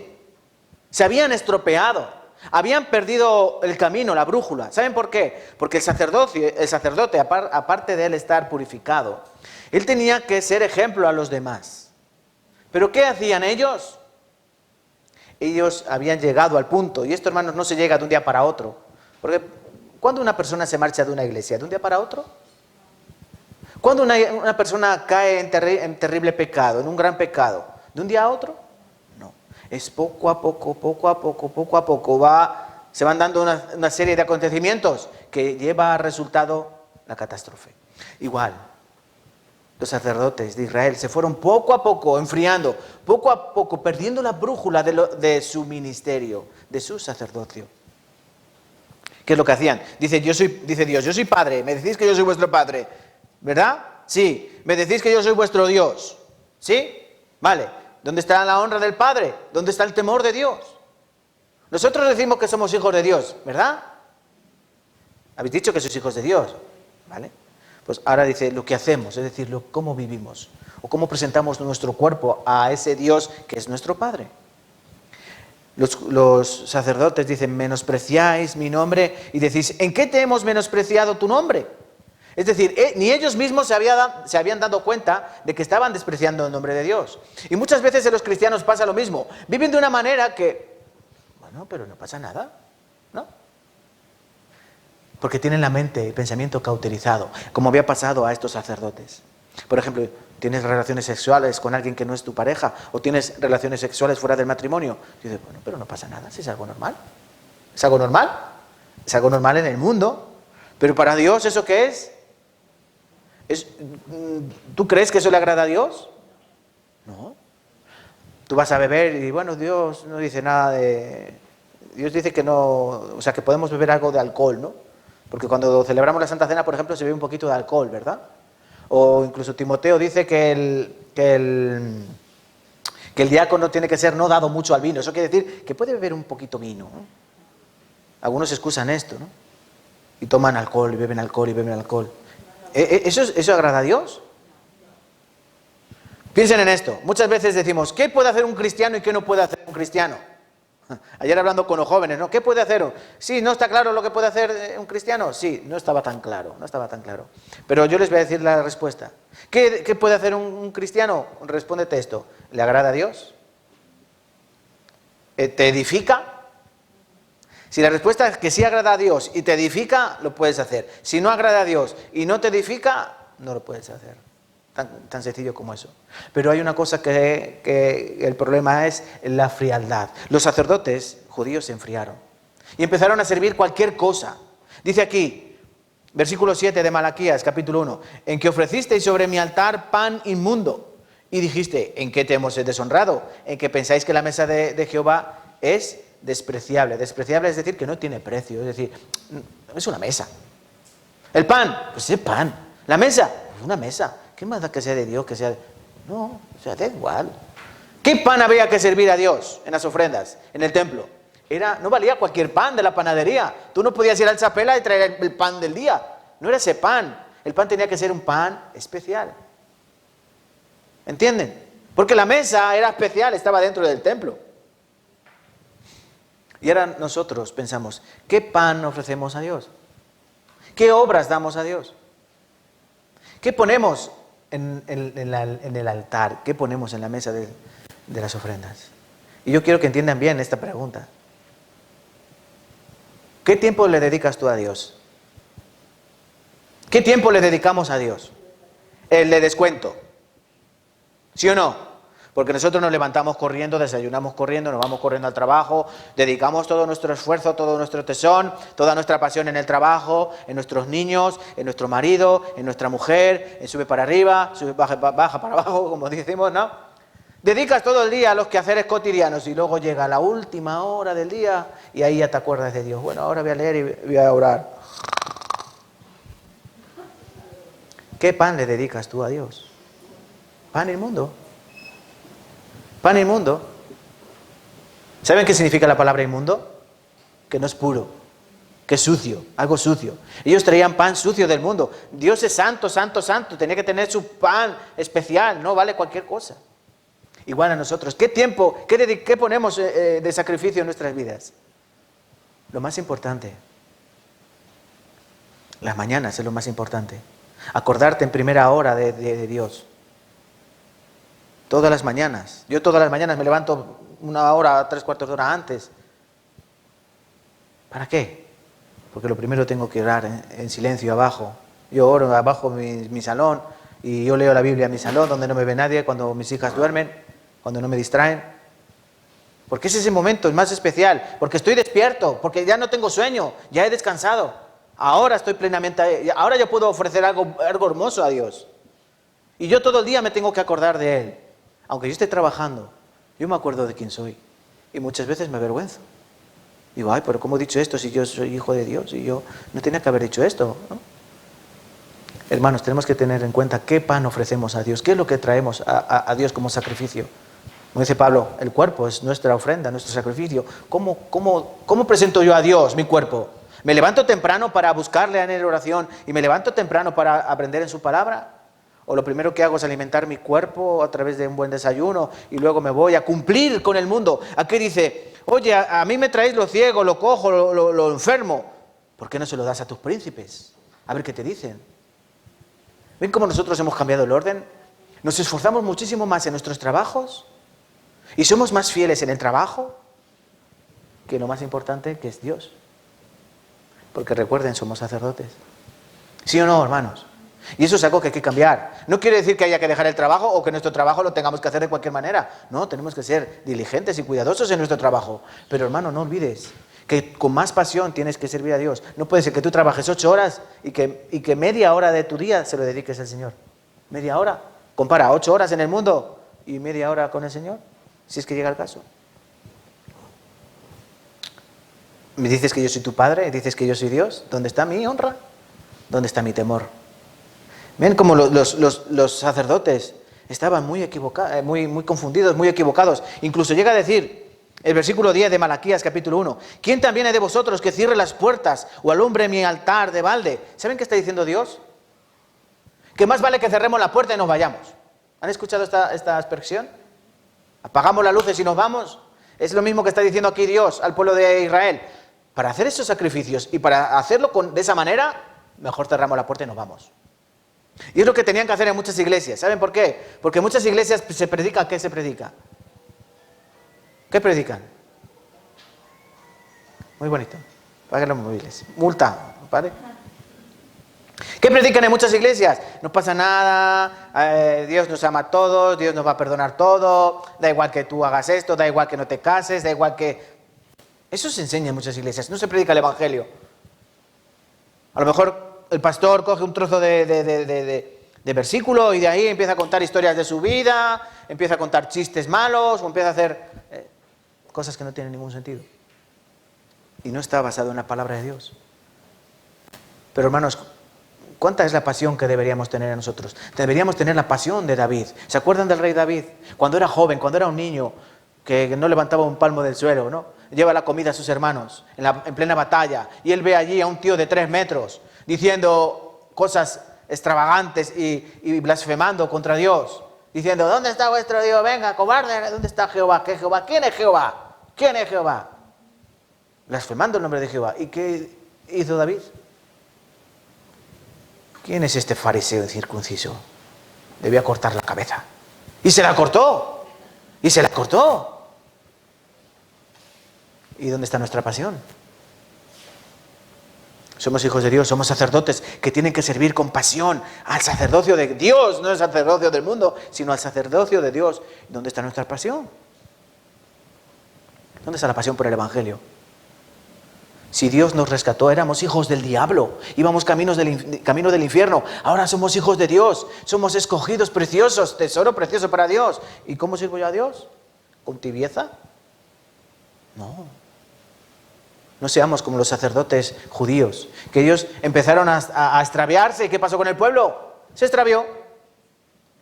se habían estropeado, habían perdido el camino, la brújula. ¿Saben por qué? Porque el sacerdote, aparte de él estar purificado, él tenía que ser ejemplo a los demás. ¿Pero qué hacían ellos? Ellos habían llegado al punto, y esto, hermanos, no se llega de un día para otro. Porque ¿cuándo una persona se marcha de una iglesia? ¿De un día para otro? ¿Cuándo una persona cae en terrible pecado, en un gran pecado? ¿De un día a otro? No. Es poco a poco, se van dando una serie de acontecimientos que lleva a resultado la catástrofe. Igual, los sacerdotes de Israel se fueron poco a poco enfriando, poco a poco perdiendo la brújula de su ministerio, de su sacerdocio. ¿Qué es lo que hacían? Dice Dios, yo soy padre, me decís que yo soy vuestro padre, ¿verdad? Sí. ¿Me decís que yo soy vuestro Dios? ¿Sí? Vale. ¿Dónde está la honra del padre? ¿Dónde está el temor de Dios? Nosotros decimos que somos hijos de Dios, ¿verdad? Habéis dicho que sois hijos de Dios, ¿vale? Pues ahora dice lo que hacemos, es decir, cómo vivimos o cómo presentamos nuestro cuerpo a ese Dios que es nuestro Padre. Los sacerdotes dicen, menospreciáis mi nombre y decís, ¿en qué te hemos menospreciado tu nombre? Es decir, ni ellos mismos se habían dado cuenta de que estaban despreciando el nombre de Dios. Y muchas veces en los cristianos pasa lo mismo. Viven de una manera que, bueno, pero no pasa nada, ¿no? Porque tienen la mente, el pensamiento cauterizado, como había pasado a estos sacerdotes. Por ejemplo, tienes relaciones sexuales con alguien que no es tu pareja, o tienes relaciones sexuales fuera del matrimonio. Y dices, bueno, pero no pasa nada, si es algo normal. ¿Es algo normal? Es algo normal en el mundo. Pero para Dios, ¿eso qué es? ¿Tú crees que eso le agrada a Dios? No. Tú vas a beber y, bueno, Dios no dice nada de... Dios dice que no... O sea, que podemos beber algo de alcohol, ¿no? Porque cuando celebramos la Santa Cena, por ejemplo, se bebe un poquito de alcohol, ¿verdad? O incluso Timoteo dice que el diácono tiene que ser no dado mucho al vino. Eso quiere decir que puede beber un poquito vino, ¿no? Algunos excusan esto, ¿no? Y toman alcohol, y beben alcohol, y beben alcohol. ¿Eso agrada a Dios? Piensen en esto. Muchas veces decimos, ¿qué puede hacer un cristiano y qué no puede hacer un cristiano? Ayer hablando con los jóvenes, ¿no? ¿Qué puede hacer? Sí, ¿no está claro lo que puede hacer un cristiano? Sí, no estaba tan claro. Pero yo les voy a decir la respuesta. ¿Qué puede hacer un cristiano? Respóndete esto. ¿Le agrada a Dios? ¿Te edifica? Si la respuesta es que sí agrada a Dios y te edifica, lo puedes hacer. Si no agrada a Dios y no te edifica, no lo puedes hacer. Tan sencillo como eso. Pero hay una cosa que el problema es la frialdad. Los sacerdotes judíos se enfriaron y empezaron a servir cualquier cosa. Dice aquí, versículo 7 de Malaquías, capítulo 1, en que ofrecisteis sobre mi altar pan inmundo. Y dijiste, ¿en qué te hemos deshonrado? En que pensáis que la mesa de Jehová es despreciable. Despreciable es decir que no tiene precio, es decir, es una mesa. El pan, pues es pan. La mesa, pues una mesa. ¿Qué más da que sea de Dios, que sea de... No, o sea, da igual. ¿Qué pan había que servir a Dios en las ofrendas, en el templo? No valía cualquier pan de la panadería. Tú no podías ir al Chapela y traer el pan del día. No era ese pan. El pan tenía que ser un pan especial. ¿Entienden? Porque la mesa era especial, estaba dentro del templo. Y ahora nosotros pensamos, ¿qué pan ofrecemos a Dios? ¿Qué obras damos a Dios? ¿Qué ponemos en el altar? ¿Qué ponemos en la mesa de las ofrendas? Y yo quiero que entiendan bien esta pregunta. ¿Qué tiempo le dedicas tú a Dios? ¿Qué tiempo le dedicamos a Dios? El de descuento. ¿Sí o no? Porque nosotros nos levantamos corriendo, desayunamos corriendo, nos vamos corriendo al trabajo, dedicamos todo nuestro esfuerzo, todo nuestro tesón, toda nuestra pasión en el trabajo, en nuestros niños, en nuestro marido, en nuestra mujer, en sube para arriba, baja para abajo, como decimos, ¿no? Dedicas todo el día a los quehaceres cotidianos y luego llega la última hora del día y ahí ya te acuerdas de Dios. Bueno, ahora voy a leer y voy a orar. ¿Qué pan le dedicas tú a Dios? Pan inmundo. Pan inmundo. ¿Saben qué significa la palabra inmundo? Que no es puro, que es sucio, algo sucio. Ellos traían pan sucio del mundo. Dios es santo, santo, santo. Tenía que tener su pan especial, no vale cualquier cosa. Igual a nosotros. ¿Qué tiempo, qué ponemos de sacrificio en nuestras vidas? Lo más importante. Las mañanas es lo más importante. Acordarte en primera hora de Dios. Todas las mañanas. Yo todas las mañanas me levanto 1 hora, 3/4 de hora antes. ¿Para qué? Porque lo primero tengo que orar en silencio abajo. Yo oro abajo en mi salón y yo leo la Biblia en mi salón donde no me ve nadie, cuando mis hijas duermen, cuando no me distraen. Porque es ese momento, el más especial. Porque estoy despierto, porque ya no tengo sueño, ya he descansado. Ahora estoy plenamente, ahora yo puedo ofrecer algo hermoso a Dios. Y yo todo el día me tengo que acordar de Él. Aunque yo esté trabajando, yo me acuerdo de quién soy. Y muchas veces me avergüenzo. Digo, ay, pero ¿cómo he dicho esto si yo soy hijo de Dios? Y yo no tenía que haber dicho esto, ¿no? Hermanos, tenemos que tener en cuenta qué pan ofrecemos a Dios. ¿Qué es lo que traemos a Dios como sacrificio? Como dice Pablo, el cuerpo es nuestra ofrenda, nuestro sacrificio. ¿Cómo presento yo a Dios mi cuerpo? ¿Me levanto temprano para buscarle en la oración y me levanto temprano para aprender en su palabra? ¿O lo primero que hago es alimentar mi cuerpo a través de un buen desayuno y luego me voy a cumplir con el mundo? Aquí dice, oye, a mí me traéis lo ciego, lo cojo, lo enfermo. ¿Por qué no se lo das a tus príncipes? A ver qué te dicen. ¿Ven cómo nosotros hemos cambiado el orden? Nos esforzamos muchísimo más en nuestros trabajos y somos más fieles en el trabajo que lo más importante, que es Dios. Porque recuerden, somos sacerdotes. ¿Sí o no, hermanos? Y eso es algo que hay que cambiar. No quiere decir que haya que dejar el trabajo o que nuestro trabajo lo tengamos que hacer de cualquier manera. No, tenemos que ser diligentes y cuidadosos en nuestro trabajo. Pero hermano, no olvides que con más pasión tienes que servir a Dios. No puede ser que tú trabajes 8 horas y que media hora de tu día se lo dediques al Señor. Media hora. Compara 8 horas en el mundo y media hora con el Señor, si es que llega el caso. Me dices que yo soy tu padre, dices que yo soy Dios. ¿Dónde está mi honra? ¿Dónde está mi temor? Ven como los sacerdotes estaban muy equivocados, muy confundidos, muy equivocados. Incluso llega a decir el versículo 10 de Malaquías, capítulo 1. ¿Quién también hay de vosotros que cierre las puertas o alumbre mi altar de balde? ¿Saben qué está diciendo Dios? Que más vale que cerremos la puerta y nos vayamos. ¿Han escuchado esta expresión? Apagamos las luces y nos vamos. Es lo mismo que está diciendo aquí Dios al pueblo de Israel. Para hacer esos sacrificios y para hacerlo de esa manera, mejor cerramos la puerta y nos vamos. Y es lo que tenían que hacer en muchas iglesias. ¿Saben por qué? Porque en muchas iglesias se predica, ¿qué se predica? ¿Qué predican? Muy bonito. Paguen los móviles. Multa, ¿vale? ¿Qué predican en muchas iglesias? No pasa nada, Dios nos ama a todos, Dios nos va a perdonar todo, da igual que tú hagas esto, da igual que no te cases, da igual que... Eso se enseña en muchas iglesias, no se predica el evangelio. A lo mejor el pastor coge un trozo de versículo y de ahí empieza a contar historias de su vida, empieza a contar chistes malos o empieza a hacer cosas que no tienen ningún sentido. Y no está basado en la palabra de Dios. Pero hermanos, ¿cuánta es la pasión que deberíamos tener en nosotros? Deberíamos tener la pasión de David. ¿Se acuerdan del rey David? Cuando era joven, cuando era un niño, que no levantaba un palmo del suelo, ¿no? Lleva la comida a sus hermanos en plena batalla y él ve allí a un tío de 3 metros diciendo cosas extravagantes y blasfemando contra Dios, diciendo: ¿dónde está vuestro Dios? Venga, cobarde, ¿dónde está Jehová? ¿Qué Jehová? ¿Quién es Jehová? ¿Quién es Jehová? Blasfemando el nombre de Jehová. ¿Y qué hizo David? ¿Quién es este fariseo incircunciso? Debía cortar la cabeza. Y se la cortó. Y se la cortó. ¿Y dónde está nuestra pasión? Somos hijos de Dios, somos sacerdotes que tienen que servir con pasión al sacerdocio de Dios, no al sacerdocio del mundo, sino al sacerdocio de Dios. ¿Dónde está nuestra pasión? ¿Dónde está la pasión por el evangelio? Si Dios nos rescató, éramos hijos del diablo, íbamos camino del infierno. Ahora somos hijos de Dios, somos escogidos, preciosos, tesoro precioso para Dios. ¿Y cómo sirvo yo a Dios? ¿Con tibieza? No. No seamos como los sacerdotes judíos, que ellos empezaron a extraviarse. ¿Y qué pasó con el pueblo? Se extravió.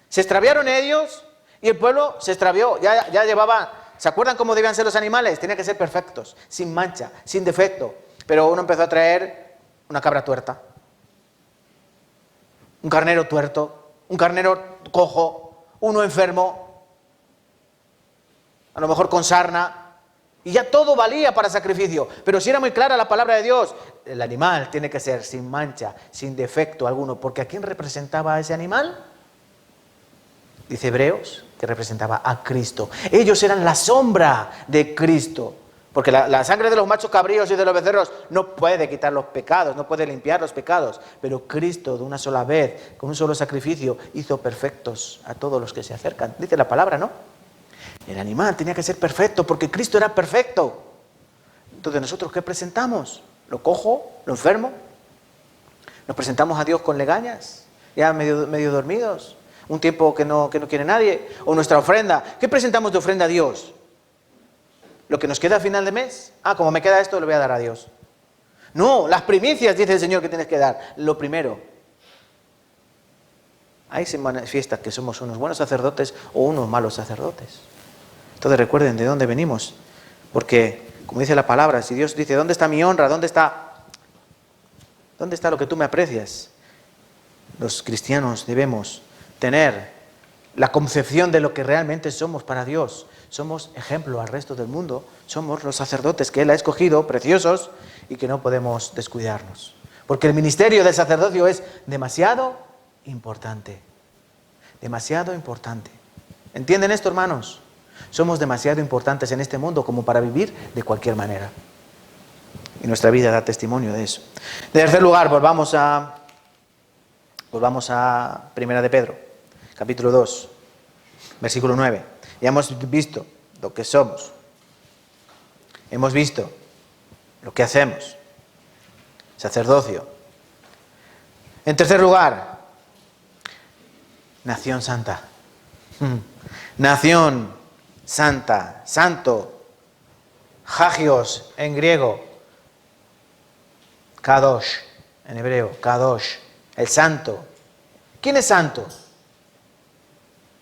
Se extraviaron ellos y el pueblo se extravió. Ya llevaba... ¿Se acuerdan cómo debían ser los animales? Tenían que ser perfectos, sin mancha, sin defecto. Pero uno empezó a traer una cabra tuerta, un carnero tuerto, un carnero cojo, uno enfermo, a lo mejor con sarna. Y ya todo valía para sacrificio. Pero si era muy clara la palabra de Dios, el animal tiene que ser sin mancha, sin defecto alguno. Porque ¿a quién representaba ese animal? Dice Hebreos que representaba a Cristo. Ellos eran la sombra de Cristo. Porque la sangre de los machos cabríos y de los becerros no puede quitar los pecados, no puede limpiar los pecados. Pero Cristo, de una sola vez, con un solo sacrificio, hizo perfectos a todos los que se acercan. Dice la palabra, ¿no? El animal tenía que ser perfecto porque Cristo era perfecto. Entonces, ¿nosotros qué presentamos? ¿Lo cojo? ¿Lo enfermo? ¿Nos presentamos a Dios con legañas? ¿Ya medio dormidos? ¿Un tiempo que no quiere nadie? ¿O nuestra ofrenda? ¿Qué presentamos de ofrenda a Dios? ¿Lo que nos queda a final de mes? Como me queda esto, lo voy a dar a Dios. No, las primicias, dice el Señor, que tienes que dar. Lo primero. Ahí se manifiesta que somos unos buenos sacerdotes o unos malos sacerdotes. Entonces recuerden de dónde venimos, porque, como dice la palabra, si Dios dice: ¿dónde está mi honra? ¿Dónde está lo que tú me aprecias? Los cristianos debemos tener la concepción de lo que realmente somos para Dios. Somos ejemplo al resto del mundo, somos los sacerdotes que Él ha escogido, preciosos, y que no podemos descuidarnos. Porque el ministerio del sacerdocio es demasiado importante. Demasiado importante. ¿Entienden esto, hermanos? Somos demasiado importantes en este mundo como para vivir de cualquier manera. Y nuestra vida da testimonio de eso. En tercer lugar, volvamos a Primera de Pedro, capítulo 2, versículo 9. Ya hemos visto lo que somos. Hemos visto lo que hacemos. Sacerdocio. En tercer lugar, nación santa. Nación santa, santo, hagios en griego, kadosh en hebreo, kadosh, el santo. ¿Quién es santo?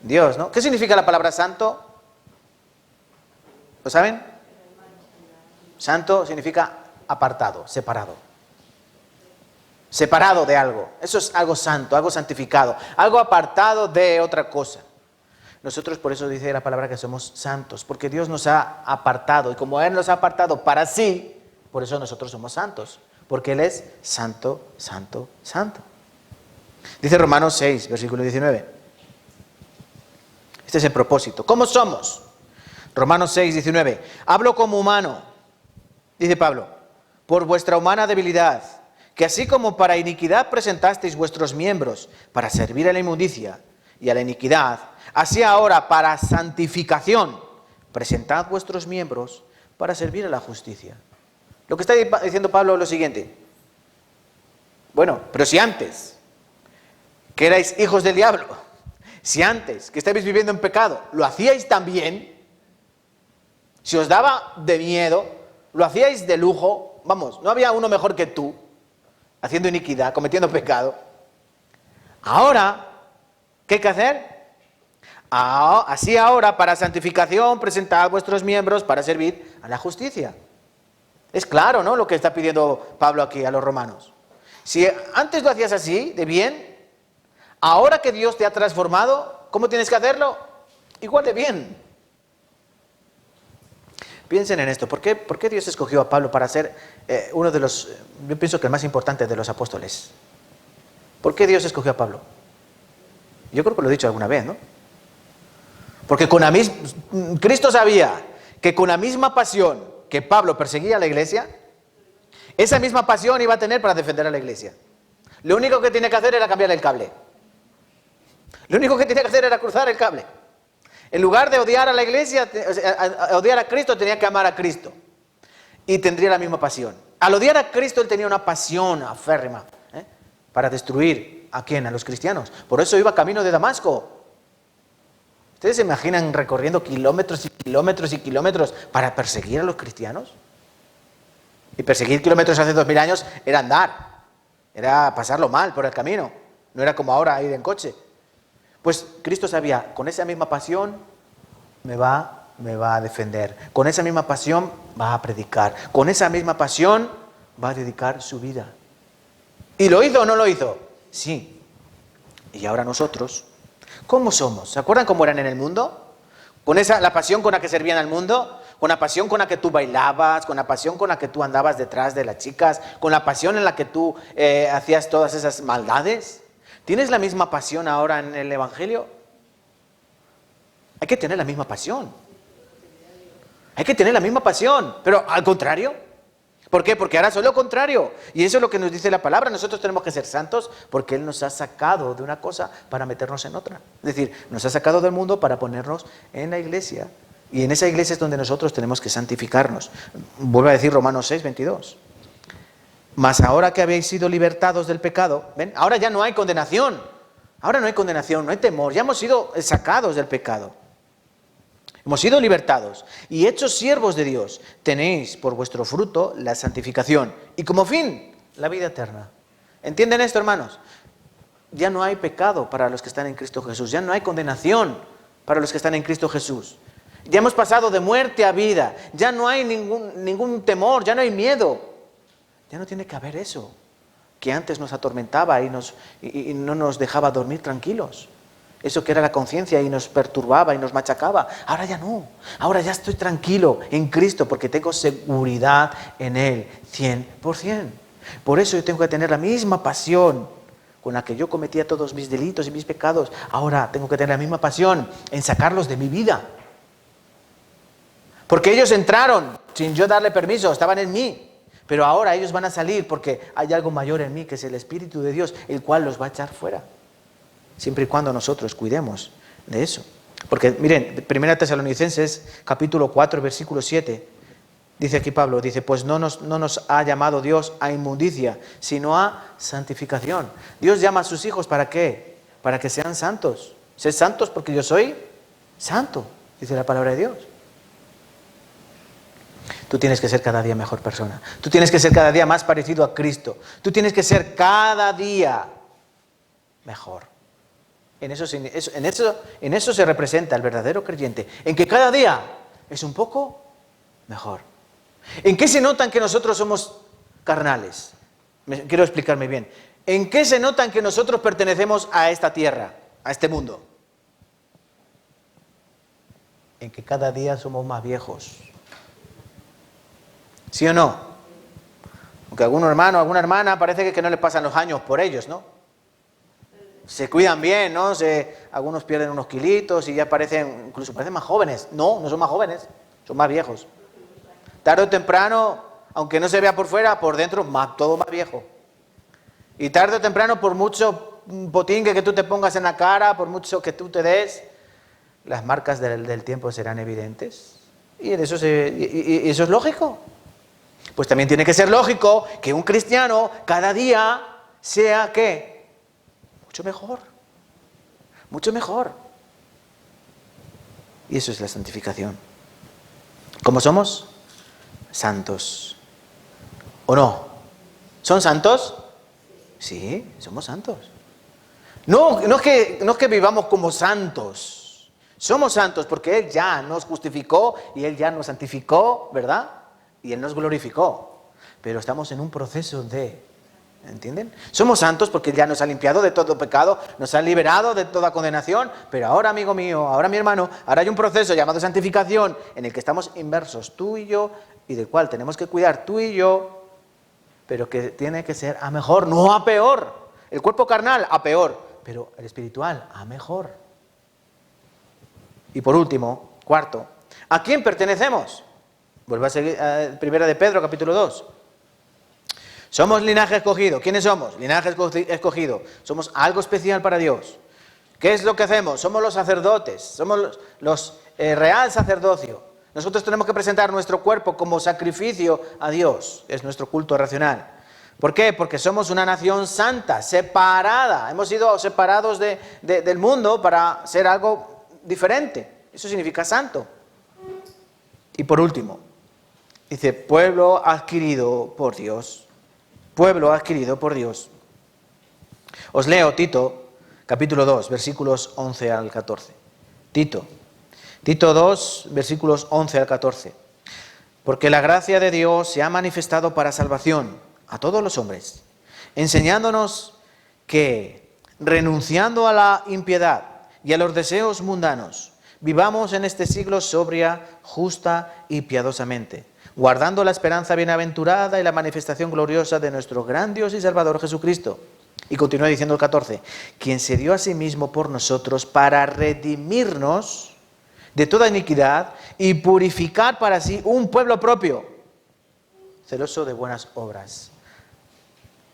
Dios, ¿no? ¿Qué significa la palabra santo? ¿Lo saben? Santo significa apartado, separado. Separado de algo. Eso es algo santo, algo santificado, algo apartado de otra cosa. Nosotros, por eso dice la palabra que somos santos, porque Dios nos ha apartado, y como Él nos ha apartado para sí, por eso nosotros somos santos, porque Él es santo, santo, santo. Dice Romanos 6, versículo 19. Este es el propósito. ¿Cómo somos? Romanos 6, 19. Hablo como humano, dice Pablo, por vuestra humana debilidad. que así como para iniquidad presentasteis vuestros miembros para servir a la inmundicia y a la iniquidad, así ahora para santificación presentad vuestros miembros para servir a la justicia. Lo que está diciendo Pablo es lo siguiente. Bueno, pero si antes, que erais hijos del diablo, si antes, que estabais viviendo en pecado, lo hacíais también, si os daba de miedo, lo hacíais de lujo, vamos, no había uno mejor que tú, haciendo iniquidad, cometiendo pecado. Ahora, ¿qué hay que hacer? Así ahora, para santificación, presentad vuestros miembros para servir a la justicia. Es claro, ¿no?, lo que está pidiendo Pablo aquí a los romanos. Si antes lo hacías así, de bien, ahora que Dios te ha transformado, ¿cómo tienes que hacerlo? Igual de bien. Piensen en esto. ¿Por qué Dios escogió a Pablo para ser uno de los, yo pienso que el más importante de los apóstoles? ¿Por qué Dios escogió a Pablo? Yo creo que lo he dicho alguna vez, ¿no? Porque Cristo sabía que con la misma pasión que Pablo perseguía a la iglesia, esa misma pasión iba a tener para defender a la iglesia. Lo único que tenía que hacer era cambiar el cable. Lo único que tenía que hacer era cruzar el cable. En lugar de odiar a la iglesia, odiar a Cristo, tenía que amar a Cristo. Y tendría la misma pasión. Al odiar a Cristo, él tenía una pasión aférrima para destruir ¿a quién? A los cristianos. Por eso iba camino de Damasco. ¿Ustedes se imaginan recorriendo kilómetros y kilómetros y kilómetros para perseguir a los cristianos? Y perseguir kilómetros hace 2000 años era andar. Era pasarlo mal por el camino. No era como ahora ir en coche. Pues Cristo sabía, con esa misma pasión me va a defender. Con esa misma pasión va a predicar. Con esa misma pasión va a dedicar su vida. ¿Y lo hizo o no lo hizo? Sí. Y ahora nosotros, ¿cómo somos? ¿Se acuerdan cómo eran en el mundo? Con la pasión con la que servían al mundo, con la pasión con la que tú bailabas, con la pasión con la que tú andabas detrás de las chicas, con la pasión en la que tú hacías todas esas maldades. ¿Tienes la misma pasión ahora en el Evangelio? Hay que tener la misma pasión. Hay que tener la misma pasión, pero al contrario. ¿Por qué? Porque ahora soy lo contrario. Y eso es lo que nos dice la palabra. Nosotros tenemos que ser santos porque Él nos ha sacado de una cosa para meternos en otra. Es decir, nos ha sacado del mundo para ponernos en la iglesia. Y en esa iglesia es donde nosotros tenemos que santificarnos. Vuelve a decir Romanos 6, 22. Mas ahora que habéis sido libertados del pecado, ¿ven? Ahora ya no hay condenación. Ahora no hay condenación, no hay temor. Ya hemos sido sacados del pecado. Hemos sido libertados y hechos siervos de Dios. Tenéis por vuestro fruto la santificación y como fin la vida eterna. ¿Entienden esto, hermanos? Ya no hay pecado para los que están en Cristo Jesús. Ya no hay condenación para los que están en Cristo Jesús. Ya hemos pasado de muerte a vida. Ya no hay ningún temor, ya no hay miedo. Ya no tiene que haber eso que antes nos atormentaba y no nos dejaba dormir tranquilos. Eso que era la conciencia y nos perturbaba y nos machacaba. Ahora ya no. Ahora ya estoy tranquilo en Cristo porque tengo seguridad en Él, 100%. Por eso yo tengo que tener la misma pasión con la que yo cometía todos mis delitos y mis pecados. Ahora tengo que tener la misma pasión en sacarlos de mi vida. Porque ellos entraron sin yo darle permiso, estaban en mí. Pero ahora ellos van a salir porque hay algo mayor en mí, que es el Espíritu de Dios, el cual los va a echar fuera. Siempre y cuando nosotros cuidemos de eso. Porque miren, 1 Tesalonicenses capítulo 4, versículo 7, dice aquí Pablo, dice, pues no nos ha llamado Dios a inmundicia, sino a santificación. Dios llama a sus hijos, ¿para qué? Para que sean santos. Sed santos porque yo soy santo, dice la palabra de Dios. Tú tienes que ser cada día mejor persona. Tú tienes que ser cada día más parecido a Cristo. Tú tienes que ser cada día mejor. En eso se representa el verdadero creyente. En que cada día es un poco mejor. ¿En qué se notan que nosotros somos carnales? Quiero explicarme bien. ¿En qué se notan que nosotros pertenecemos a esta tierra, a este mundo? En que cada día somos más viejos. ¿Sí o no? Aunque algún hermano, alguna hermana parece que no le pasan los años por ellos, ¿no? Se cuidan bien, ¿no? Algunos pierden unos kilitos y ya incluso parecen más jóvenes. No son más jóvenes, son más viejos. Tarde o temprano, aunque no se vea por fuera, por dentro, todo más viejo. Y tarde o temprano, por mucho potingue que tú te pongas en la cara, por mucho que tú te des, las marcas del tiempo serán evidentes. Y eso es lógico. Pues también tiene que ser lógico que un cristiano cada día sea, ¿qué? Mucho mejor. Mucho mejor. Y eso es la santificación. ¿Cómo somos? Santos. ¿O no? ¿Son santos? Sí, somos santos. No es que vivamos como santos. Somos santos porque Él ya nos justificó y Él ya nos santificó, ¿verdad? Y Él nos glorificó. Pero estamos en un proceso de... ¿Entienden? Somos santos porque Él ya nos ha limpiado de todo pecado, nos ha liberado de toda condenación, pero ahora, amigo mío, ahora mi hermano, ahora hay un proceso llamado santificación en el que estamos inmersos tú y yo y del cual tenemos que cuidar tú y yo, pero que tiene que ser a mejor, no a peor. El cuerpo carnal a peor, pero el espiritual a mejor. Y por último, cuarto, ¿a quién pertenecemos? Vuelvo a seguir a Primera de Pedro, capítulo 2. Somos linaje escogido. ¿Quiénes somos? Linaje escogido. Somos algo especial para Dios. ¿Qué es lo que hacemos? Somos los sacerdotes, somos los real sacerdocio. Nosotros tenemos que presentar nuestro cuerpo como sacrificio a Dios. Es nuestro culto racional. ¿Por qué? Porque somos una nación santa, separada. Hemos sido separados del mundo para ser algo diferente. Eso significa santo. Y por último, dice, pueblo adquirido por Dios. Pueblo adquirido por Dios. Os leo Tito, capítulo 2, versículos 11 al 14. Tito 2, versículos 11 al 14. Porque la gracia de Dios se ha manifestado para salvación a todos los hombres, enseñándonos que, renunciando a la impiedad y a los deseos mundanos, vivamos en este siglo sobria, justa y piadosamente, guardando la esperanza bienaventurada y la manifestación gloriosa de nuestro gran Dios y Salvador Jesucristo. Y continúa diciendo el 14, quien se dio a sí mismo por nosotros para redimirnos de toda iniquidad y purificar para sí un pueblo propio, celoso de buenas obras.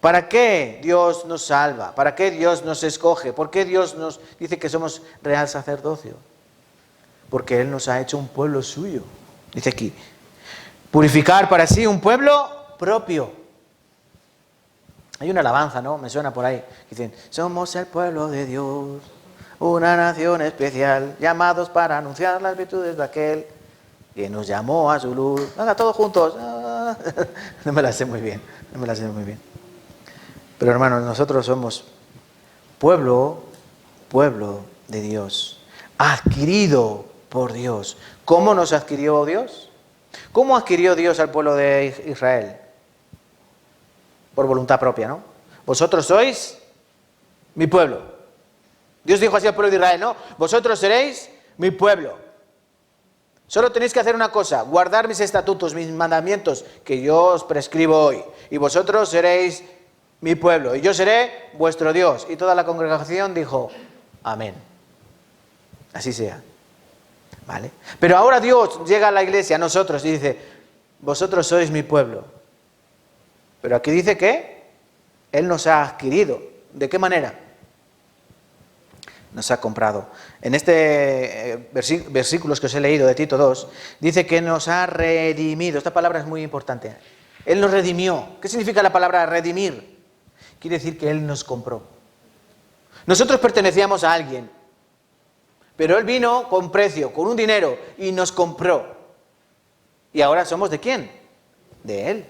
¿Para qué Dios nos salva? ¿Para qué Dios nos escoge? ¿Por qué Dios nos dice que somos real sacerdocio? Porque Él nos ha hecho un pueblo suyo. Dice aquí, purificar para sí un pueblo propio. Hay una alabanza, ¿no? Me suena por ahí. Dicen, somos el pueblo de Dios, una nación especial, llamados para anunciar las virtudes de aquel que nos llamó a su luz. Venga, todos juntos. No me la sé muy bien, Pero hermanos, nosotros somos pueblo de Dios, adquirido por Dios. ¿Cómo nos adquirió Dios? ¿Cómo adquirió Dios al pueblo de Israel? Por voluntad propia, ¿no? Vosotros sois mi pueblo. Dios dijo así al pueblo de Israel, ¿no? Vosotros seréis mi pueblo. Solo tenéis que hacer una cosa, guardar mis estatutos, mis mandamientos que yo os prescribo hoy. Y vosotros seréis mi pueblo, y yo seré vuestro Dios. Y toda la congregación dijo, amén. Así sea. ¿Vale? Pero ahora Dios llega a la iglesia, a nosotros, y dice, vosotros sois mi pueblo. Pero aquí dice que Él nos ha adquirido. ¿De qué manera? Nos ha comprado. En este versículos que os he leído de Tito 2, dice que nos ha redimido. Esta palabra es muy importante. Él nos redimió. ¿Qué significa la palabra redimir? Quiere decir que Él nos compró. Nosotros pertenecíamos a alguien, pero Él vino con precio, con un dinero, y nos compró. ¿Y ahora somos de quién? De Él.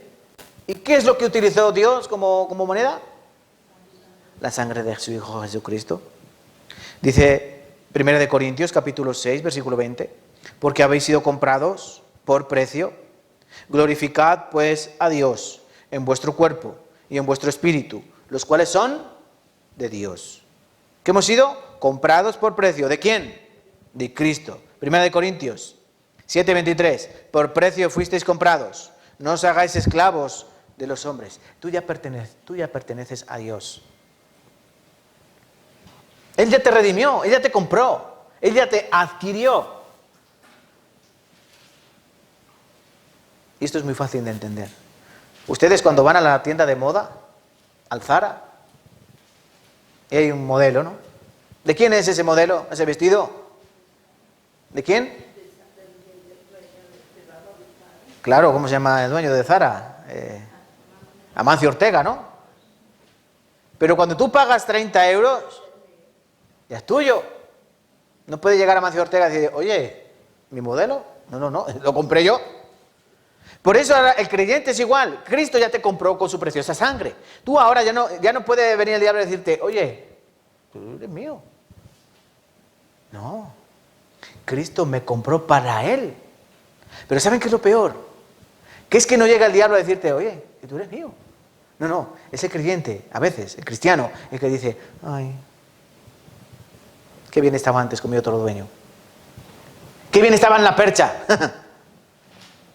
¿Y qué es lo que utilizó Dios como moneda? La sangre de su Hijo Jesucristo. Dice 1 Corintios capítulo 6, versículo 20, porque habéis sido comprados por precio, glorificad pues a Dios en vuestro cuerpo y en vuestro espíritu, los cuales son de Dios. ¿Que hemos sido? Comprados por precio. ¿De quién? De Cristo. 1 Corintios 7, 23, por precio fuisteis comprados, no os hagáis esclavos de los hombres. Tú ya perteneces a Dios. Él ya te redimió, Él ya te compró, Él ya te adquirió. Y esto es muy fácil de entender. Ustedes cuando van a la tienda de moda, al Zara, Y hay un modelo, ¿no? ¿De quién es ese modelo, ese vestido? ¿De quién? Claro, ¿cómo se llama el dueño de Zara? Amancio Ortega, ¿no? Pero cuando tú pagas 30 euros, ya es tuyo. No puede llegar Amancio Ortega y decir, oye, ¿mi modelo? No, lo compré yo. Por eso ahora el creyente es igual. Cristo ya te compró con su preciosa sangre. Tú ahora ya no puede venir el diablo y decirte, oye, tú eres mío. No, Cristo me compró para Él. Pero ¿saben qué es lo peor? Que es que no llega el diablo a decirte, oye, que tú eres mío. No, es el creyente, a veces, el cristiano, el que dice, ay, qué bien estaba antes con mi otro dueño. Qué bien estaba en la percha.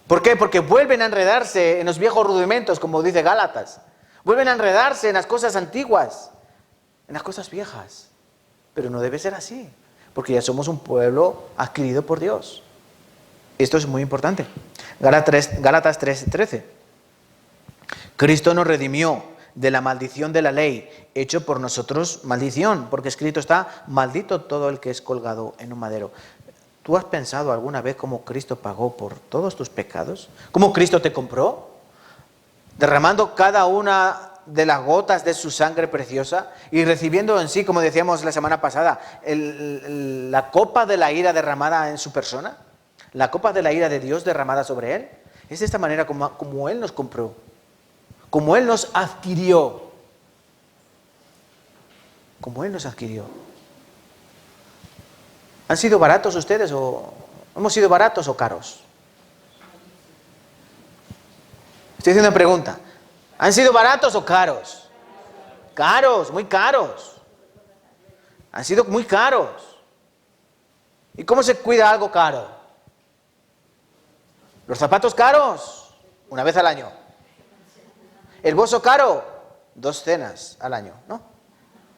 ¿Por qué? Porque vuelven a enredarse en los viejos rudimentos, como dice Gálatas. Vuelven a enredarse en las cosas antiguas, en las cosas viejas. Pero no debe ser así, porque ya somos un pueblo adquirido por Dios. Esto es muy importante. Gálatas 3:13. Cristo nos redimió de la maldición de la ley, hecho por nosotros maldición, porque escrito está, maldito todo el que es colgado en un madero. ¿Tú has pensado alguna vez cómo Cristo pagó por todos tus pecados? ¿Cómo Cristo te compró? Derramando cada una de las gotas de su sangre preciosa y recibiendo en sí, como decíamos la semana pasada, la copa de la ira derramada en su persona, la copa de la ira de Dios derramada sobre Él. Es de esta manera como Él nos compró, como Él nos adquirió, como Él nos adquirió. ¿Han sido baratos ustedes o hemos sido baratos o caros? Estoy haciendo una pregunta. ¿Han sido baratos o caros? Caros, muy caros. Han sido muy caros. ¿Y cómo se cuida algo caro? ¿Los zapatos caros? Una vez al año. ¿El bolso caro? 2 cenas al año, ¿no?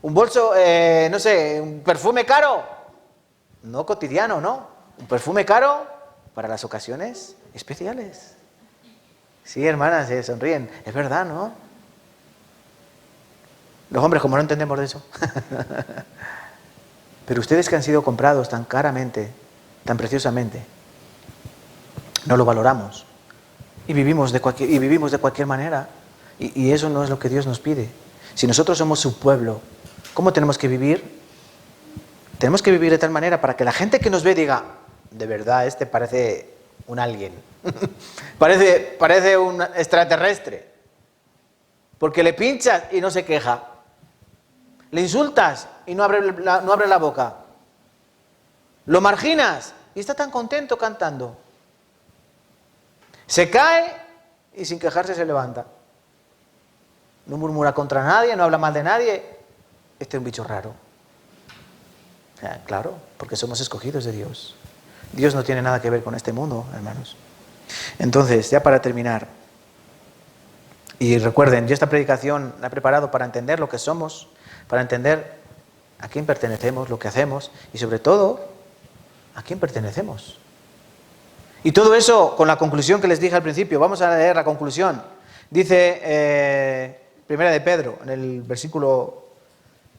¿Un bolso, un perfume caro? No cotidiano, ¿no? Un perfume caro para las ocasiones especiales. Sí, hermanas, se sonríen. Es verdad, ¿no? Los hombres, como no entendemos de eso. Pero ustedes que han sido comprados tan caramente, tan preciosamente, no lo valoramos. Y vivimos de cualquier manera. Y eso no es lo que Dios nos pide. Si nosotros somos su pueblo, ¿cómo tenemos que vivir? Tenemos que vivir de tal manera para que la gente que nos ve diga, de verdad, este parece un alien. parece un extraterrestre. Porque le pinchas y no se queja. Le insultas y no abre la boca. Lo marginas y está tan contento cantando. Se cae y sin quejarse se levanta. No murmura contra nadie, no habla mal de nadie. Este es un bicho raro. Claro, porque somos escogidos de Dios. Dios no tiene nada que ver con este mundo, hermanos. Entonces, ya para terminar, y recuerden, yo esta predicación la he preparado para entender lo que somos, para entender a quién pertenecemos, lo que hacemos, y sobre todo, a quién pertenecemos. Y todo eso con la conclusión que les dije al principio. Vamos a leer la conclusión. Dice Primera de Pedro, en el versículo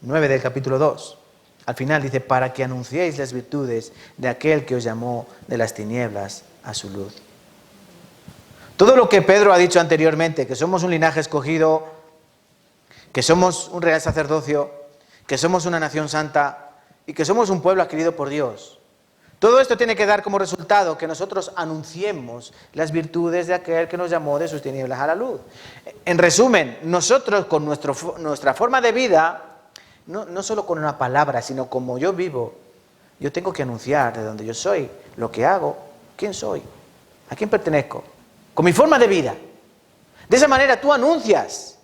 9 del capítulo 2. Al final dice, para que anunciéis las virtudes de aquel que os llamó de las tinieblas a su luz. Todo lo que Pedro ha dicho anteriormente, que somos un linaje escogido, que somos un real sacerdocio, que somos una nación santa y que somos un pueblo adquirido por Dios. Todo esto tiene que dar como resultado que nosotros anunciemos las virtudes de aquel que nos llamó de sus tinieblas a la luz. En resumen, nosotros con nuestra forma de vida, no solo con una palabra, sino como yo vivo, yo tengo que anunciar de dónde yo soy, lo que hago, quién soy, a quién pertenezco, con mi forma de vida. De esa manera tú anuncias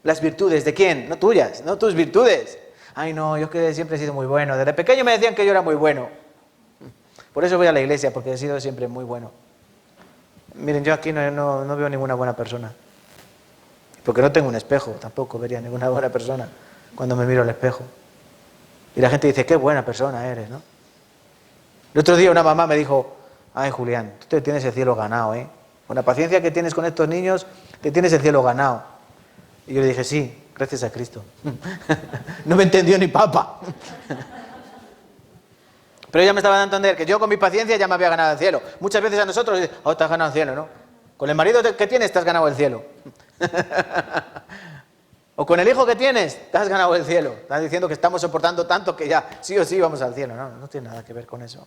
las virtudes de quién, no tuyas, no tus virtudes. Ay no, yo que siempre he sido muy bueno, desde pequeño me decían que yo era muy bueno. Por eso voy a la iglesia, porque he sido siempre muy bueno. Miren, yo aquí no veo ninguna buena persona. Porque no tengo un espejo, tampoco vería ninguna buena persona cuando me miro al espejo. Y la gente dice, qué buena persona eres, ¿no? El otro día una mamá me dijo, ay Julián, tú te tienes el cielo ganado, ¿eh? Con la paciencia que tienes con estos niños, te tienes el cielo ganado. Y yo le dije, sí, Gracias a Cristo. No me entendió ni papa. Pero ella me estaba dando a entender que yo con mi paciencia ya me había ganado el cielo. Muchas veces a nosotros, oh, te has ganado el cielo, ¿no? Con el marido que tienes te has ganado el cielo. O con el hijo que tienes te has ganado el cielo. Estás diciendo que estamos soportando tanto que ya sí o sí vamos al cielo. No, no tiene nada que ver con eso.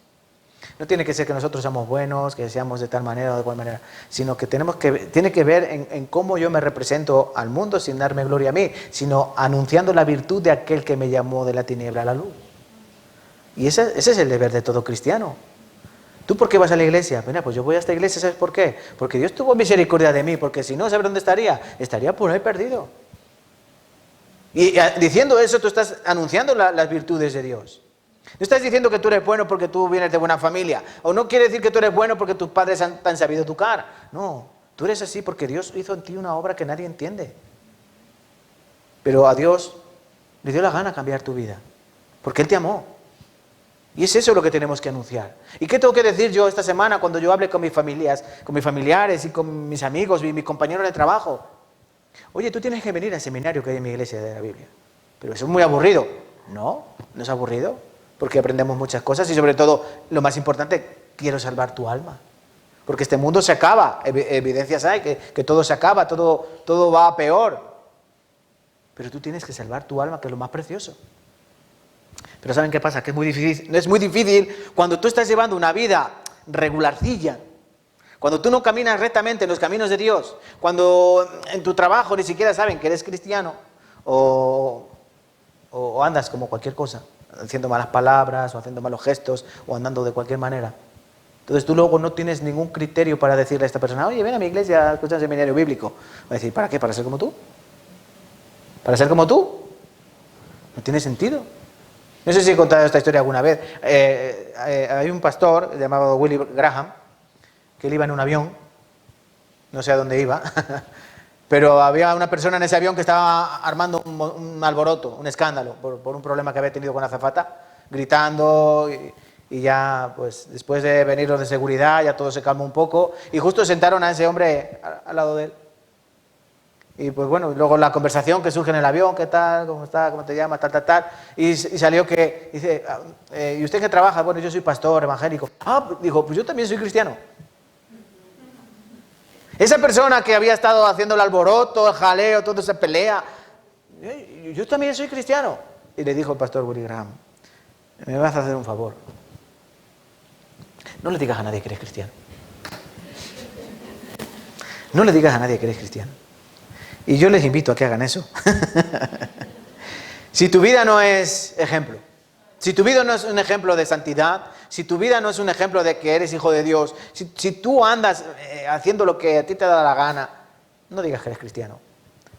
No tiene que ser que nosotros seamos buenos, que seamos de tal manera o de cual manera, sino que tiene que ver en cómo yo me represento al mundo sin darme gloria a mí, sino anunciando la virtud de aquel que me llamó de la tiniebla a la luz. Y ese es el deber de todo cristiano. ¿Tú por qué vas a la iglesia? Mira, pues yo voy a esta iglesia, ¿sabes por qué? Porque Dios tuvo misericordia de mí, porque si no, ¿sabes dónde estaría? Estaría por ahí perdido. Y diciendo eso, tú estás anunciando las virtudes de Dios. No estás diciendo que tú eres bueno porque tú vienes de buena familia. O no quiere decir que tú eres bueno porque tus padres te han sabido educar. No, tú eres así porque Dios hizo en ti una obra que nadie entiende. Pero a Dios le dio la gana cambiar tu vida. Porque Él te amó. Y es eso lo que tenemos que anunciar. ¿Y qué tengo que decir yo esta semana cuando yo hable con mis familiares y con mis amigos y mis compañeros de trabajo? Oye, tú tienes que venir al seminario que hay en mi iglesia de la Biblia. Pero eso es muy aburrido. No, no es aburrido. Porque aprendemos muchas cosas y sobre todo, lo más importante, quiero salvar tu alma. Porque este mundo se acaba. Evidencias hay que todo se acaba, todo va a peor. Pero tú tienes que salvar tu alma, que es lo más precioso. Pero ¿saben qué pasa? Que es muy difícil cuando tú estás llevando una vida regularcilla. Cuando tú no caminas rectamente en los caminos de Dios. Cuando en tu trabajo ni siquiera saben que eres cristiano. O andas como cualquier cosa. Haciendo malas palabras, o haciendo malos gestos, o andando de cualquier manera. Entonces tú luego no tienes ningún criterio para decirle a esta persona, oye, ven a mi iglesia a escuchar el seminario bíblico. Va a decir, ¿para qué? ¿Para ser como tú? ¿Para ser como tú? No tiene sentido. No sé si he contado esta historia alguna vez. Hay un pastor llamado Willy Graham, que él iba en un avión, no sé a dónde iba, pero había una persona en ese avión que estaba armando un alboroto, un escándalo, por un problema que había tenido con la azafata, gritando y ya, pues, después de venir los de seguridad, ya todo se calmó un poco, y justo sentaron a ese hombre al lado de él. Y pues bueno, luego la conversación que surge en el avión, ¿qué tal? ¿Cómo está? ¿Cómo te llamas? Tal. Y salió que, dice, ¿y usted qué trabaja? Bueno, yo soy pastor evangélico. Dijo, pues yo también soy cristiano. Esa persona que había estado haciendo el alboroto, el jaleo, toda esa pelea, yo también soy cristiano. Y le dijo el pastor Willy Graham, me vas a hacer un favor. No le digas a nadie que eres cristiano. No le digas a nadie que eres cristiano. Y yo les invito a que hagan eso. Si tu vida no es ejemplo, si tu vida no es un ejemplo de santidad, si tu vida no es un ejemplo de que eres hijo de Dios, si tú andas haciendo lo que a ti te da la gana, no digas que eres cristiano,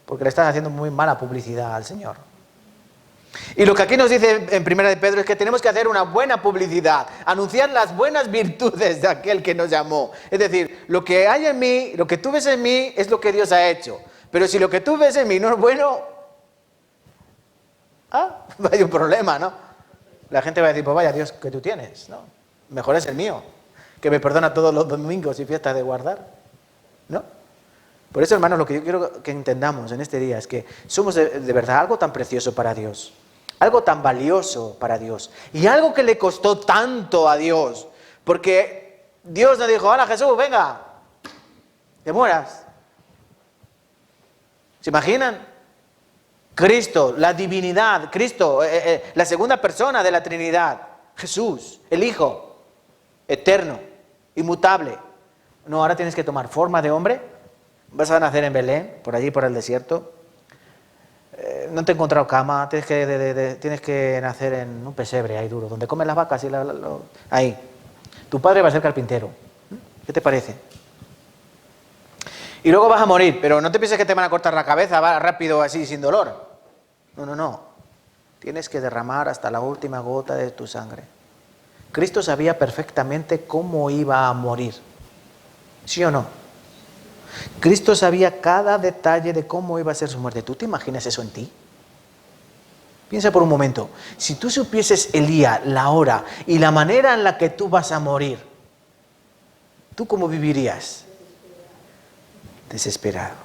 porque le estás haciendo muy mala publicidad al Señor. Y lo que aquí nos dice en 1 de Pedro es que tenemos que hacer una buena publicidad, anunciar las buenas virtudes de aquel que nos llamó. Es decir, lo que hay en mí, lo que tú ves en mí es lo que Dios ha hecho. Pero si lo que tú ves en mí no es bueno, hay un problema, ¿no? La gente va a decir, pues vaya Dios que tú tienes, ¿no? Mejor es el mío, que me perdona todos los domingos y fiestas de guardar, ¿no? Por eso, hermanos, lo que yo quiero que entendamos en este día es que somos de verdad algo tan precioso para Dios, algo tan valioso para Dios, y algo que le costó tanto a Dios, porque Dios nos dijo, hola Jesús, venga, te mueras. ¿Se imaginan? Cristo, la divinidad, Cristo, la segunda persona de la Trinidad, Jesús, el Hijo, eterno, inmutable. No, ahora tienes que tomar forma de hombre, vas a nacer en Belén, por allí, por el desierto. No te he encontrado cama, tienes que nacer en un pesebre ahí duro, donde comen las vacas y ahí. Tu padre va a ser carpintero. ¿Qué te parece? Y luego vas a morir, pero no te pienses que te van a cortar la cabeza, va rápido así, sin dolor. No. Tienes que derramar hasta la última gota de tu sangre. Cristo sabía perfectamente cómo iba a morir. ¿Sí o no? Cristo sabía cada detalle de cómo iba a ser su muerte. ¿Tú te imaginas eso en ti? Piensa por un momento. Si tú supieses el día, la hora y la manera en la que tú vas a morir, ¿tú cómo vivirías? Desesperado.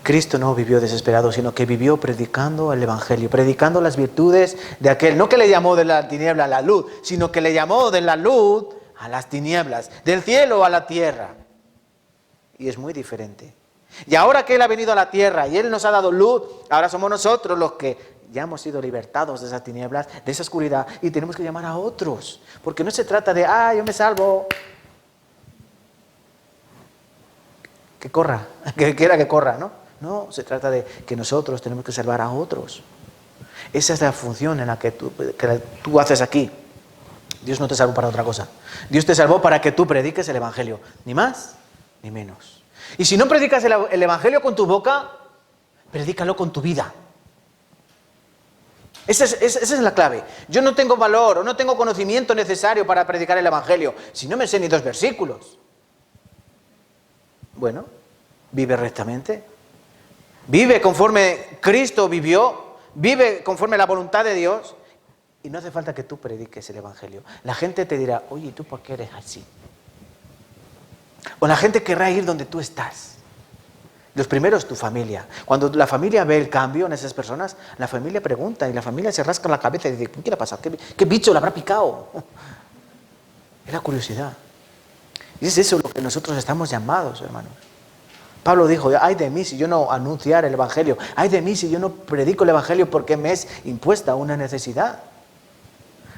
Cristo no vivió desesperado, sino que vivió predicando el Evangelio, predicando las virtudes de aquel, no que le llamó de la tiniebla a la luz, sino que le llamó de la luz a las tinieblas, del cielo a la tierra. Y es muy diferente. Y ahora que Él ha venido a la tierra y Él nos ha dado luz, ahora somos nosotros los que ya hemos sido libertados de esas tinieblas, de esa oscuridad, y tenemos que llamar a otros. Porque no se trata de, yo me salvo. Que corra, que quiera que corra, ¿no? No, se trata de que nosotros tenemos que salvar a otros. Esa es la función en la que tú haces aquí. Dios no te salvó para otra cosa. Dios te salvó para que tú prediques el Evangelio. Ni más, ni menos. Y si no predicas el Evangelio con tu boca, predícalo con tu vida. Esa es la clave. Yo no tengo valor o no tengo conocimiento necesario para predicar el Evangelio si no me sé ni 2 versículos. Bueno, vive rectamente. Vive conforme Cristo vivió. Vive conforme a la voluntad de Dios. Y no hace falta que tú prediques el Evangelio. La gente te dirá, oye, ¿tú por qué eres así? O la gente querrá ir donde tú estás. Los primeros, tu familia. Cuando la familia ve el cambio en esas personas, la familia pregunta y la familia se rasca la cabeza y dice, ¿qué le ha pasado? ¿Qué bicho le habrá picado? Es la curiosidad. Y es eso lo que nosotros estamos llamados, hermanos. Pablo dijo, ay de mí si yo no anunciar el Evangelio, ay de mí si yo no predico el Evangelio porque me es impuesta una necesidad.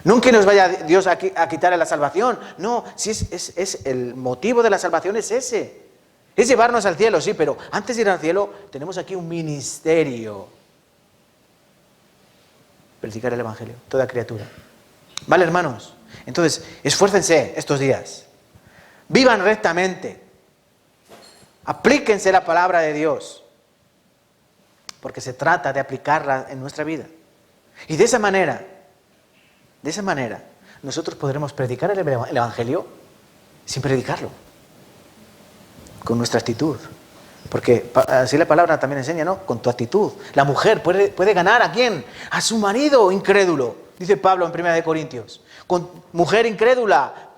Nunca nos vaya Dios a quitar la salvación. No, si es el motivo de la salvación es ese. Es llevarnos al cielo, sí, pero antes de ir al cielo tenemos aquí un ministerio. Predicar el Evangelio, toda criatura. ¿Vale, hermanos? Entonces, esfuércense estos días. Vivan rectamente. Aplíquense la palabra de Dios. Porque se trata de aplicarla en nuestra vida. Y de esa manera, nosotros podremos predicar el Evangelio sin predicarlo. Con nuestra actitud. Porque así la palabra también enseña, ¿no? Con tu actitud. La mujer puede ganar ¿a quién? A su marido incrédulo. Dice Pablo en 1 Corintios. Con mujer incrédula,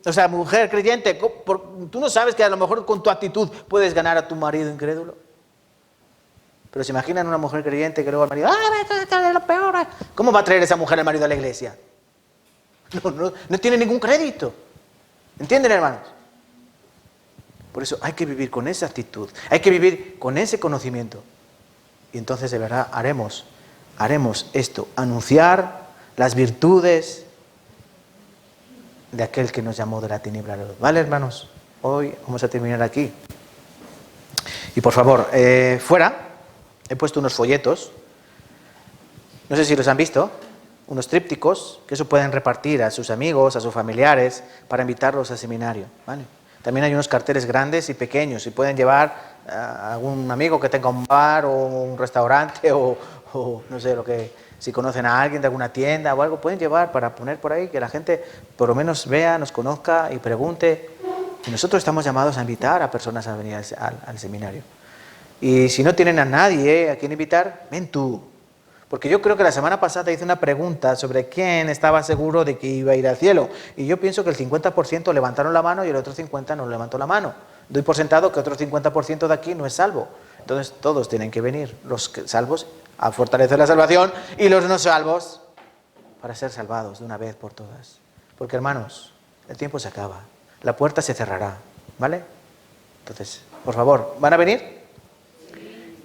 o sea, mujer creyente. ¿Tú no sabes que a lo mejor con tu actitud puedes ganar a tu marido incrédulo? Pero se imaginan una mujer creyente que luego el marido, es lo peor. ¿Cómo va a traer esa mujer al marido a la iglesia? No tiene ningún crédito. ¿Entienden, hermanos? Por eso hay que vivir con esa actitud, hay que vivir con ese conocimiento. Y entonces de verdad haremos esto, anunciar las virtudes de aquel que nos llamó de la tiniebla a la luz. ¿Vale, hermanos? Hoy vamos a terminar aquí. Y por favor, fuera he puesto unos folletos, no sé si los han visto, unos trípticos, que eso pueden repartir a sus amigos, a sus familiares, para invitarlos al seminario, ¿vale? También hay unos carteles grandes y pequeños y pueden llevar a algún amigo que tenga un bar o un restaurante o no sé, si conocen a alguien de alguna tienda o algo, pueden llevar para poner por ahí, que la gente por lo menos vea, nos conozca y pregunte. Y nosotros estamos llamados a invitar a personas a venir al seminario. Y si no tienen a nadie a quien invitar, ven tú. Porque yo creo que la semana pasada hice una pregunta sobre quién estaba seguro de que iba a ir al cielo. Y yo pienso que el 50% levantaron la mano y el otro 50% no levantó la mano. Doy por sentado que otro 50% de aquí no es salvo. Entonces todos tienen que venir, los salvos a fortalecer la salvación y los no salvos para ser salvados de una vez por todas. Porque hermanos, el tiempo se acaba, la puerta se cerrará, ¿vale? Entonces, por favor, ¿van a venir?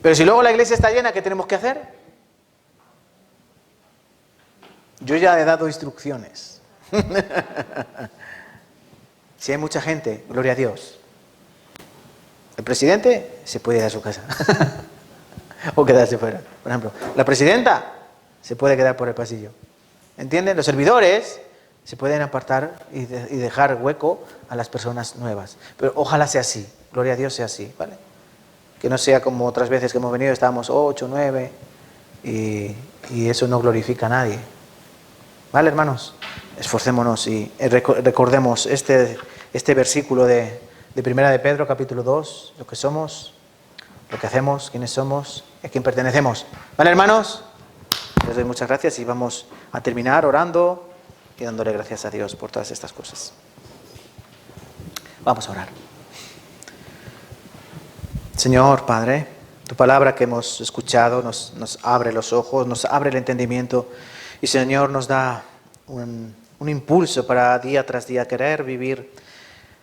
Pero si luego la iglesia está llena, ¿qué tenemos que hacer? Yo ya he dado instrucciones. Si hay mucha gente, gloria a Dios. El presidente se puede ir a su casa o quedarse fuera. Por ejemplo, la presidenta se puede quedar por el pasillo. ¿Entienden? Los servidores se pueden apartar y dejar hueco a las personas nuevas. Pero ojalá sea así. Gloria a Dios sea así, ¿vale? Que no sea como otras veces que hemos venido, estábamos 8, 9 y eso no glorifica a nadie. ¿Vale, hermanos? Esforcémonos y recordemos este versículo de 1 de Pedro, capítulo 2, lo que somos, lo que hacemos, quiénes somos, a quién pertenecemos. ¿Vale, hermanos? Les doy muchas gracias y vamos a terminar orando y dándole gracias a Dios por todas estas cosas. Vamos a orar. Señor, Padre, Tu palabra que hemos escuchado nos abre los ojos, nos abre el entendimiento y, Señor, nos da un impulso para día tras día querer vivir,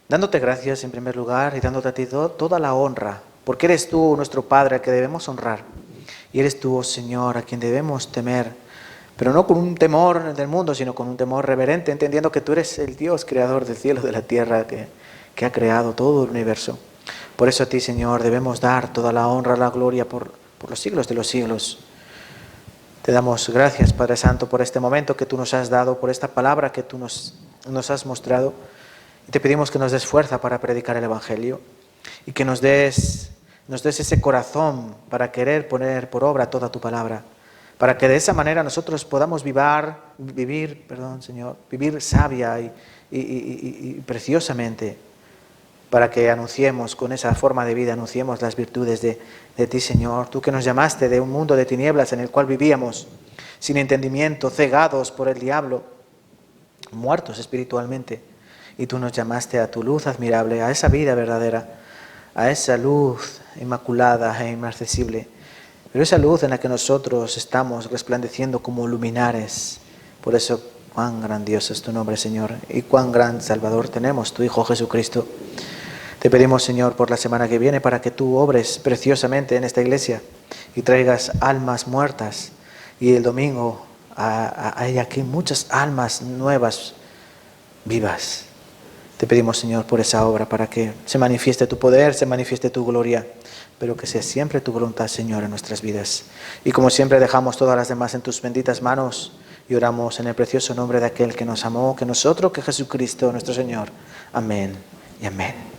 dándote gracias en primer lugar y dándote a ti toda la honra, porque eres tú nuestro Padre al que debemos honrar y eres tú, oh Señor, a quien debemos temer, pero no con un temor del mundo, sino con un temor reverente, entendiendo que tú eres el Dios creador del cielo y de la tierra que ha creado todo el universo. Por eso a ti, Señor, debemos dar toda la honra, la gloria por los siglos de los siglos. Te damos gracias, Padre Santo, por este momento que tú nos has dado, por esta palabra que tú nos has mostrado. Y te pedimos que nos des fuerza para predicar el Evangelio y que nos des ese corazón para querer poner por obra toda tu palabra, para que de esa manera nosotros podamos vivir sabia y preciosamente, para que anunciemos con esa forma de vida, anunciemos las virtudes de ti, Señor. Tú que nos llamaste de un mundo de tinieblas en el cual vivíamos, sin entendimiento, cegados por el diablo, muertos espiritualmente. Y tú nos llamaste a tu luz admirable, a esa vida verdadera, a esa luz inmaculada e inaccesible. Pero esa luz en la que nosotros estamos resplandeciendo como luminares. Por eso, cuán grandioso es tu nombre, Señor, y cuán gran Salvador tenemos, tu Hijo Jesucristo. Te pedimos, Señor, por la semana que viene, para que tú obres preciosamente en esta iglesia y traigas almas muertas. Y el domingo hay aquí muchas almas nuevas, vivas. Te pedimos, Señor, por esa obra, para que se manifieste tu poder, se manifieste tu gloria, pero que sea siempre tu voluntad, Señor, en nuestras vidas. Y como siempre dejamos todas las demás en tus benditas manos y oramos en el precioso nombre de aquel que nos amó, que nosotros, que Jesucristo, nuestro Señor. Amén y amén.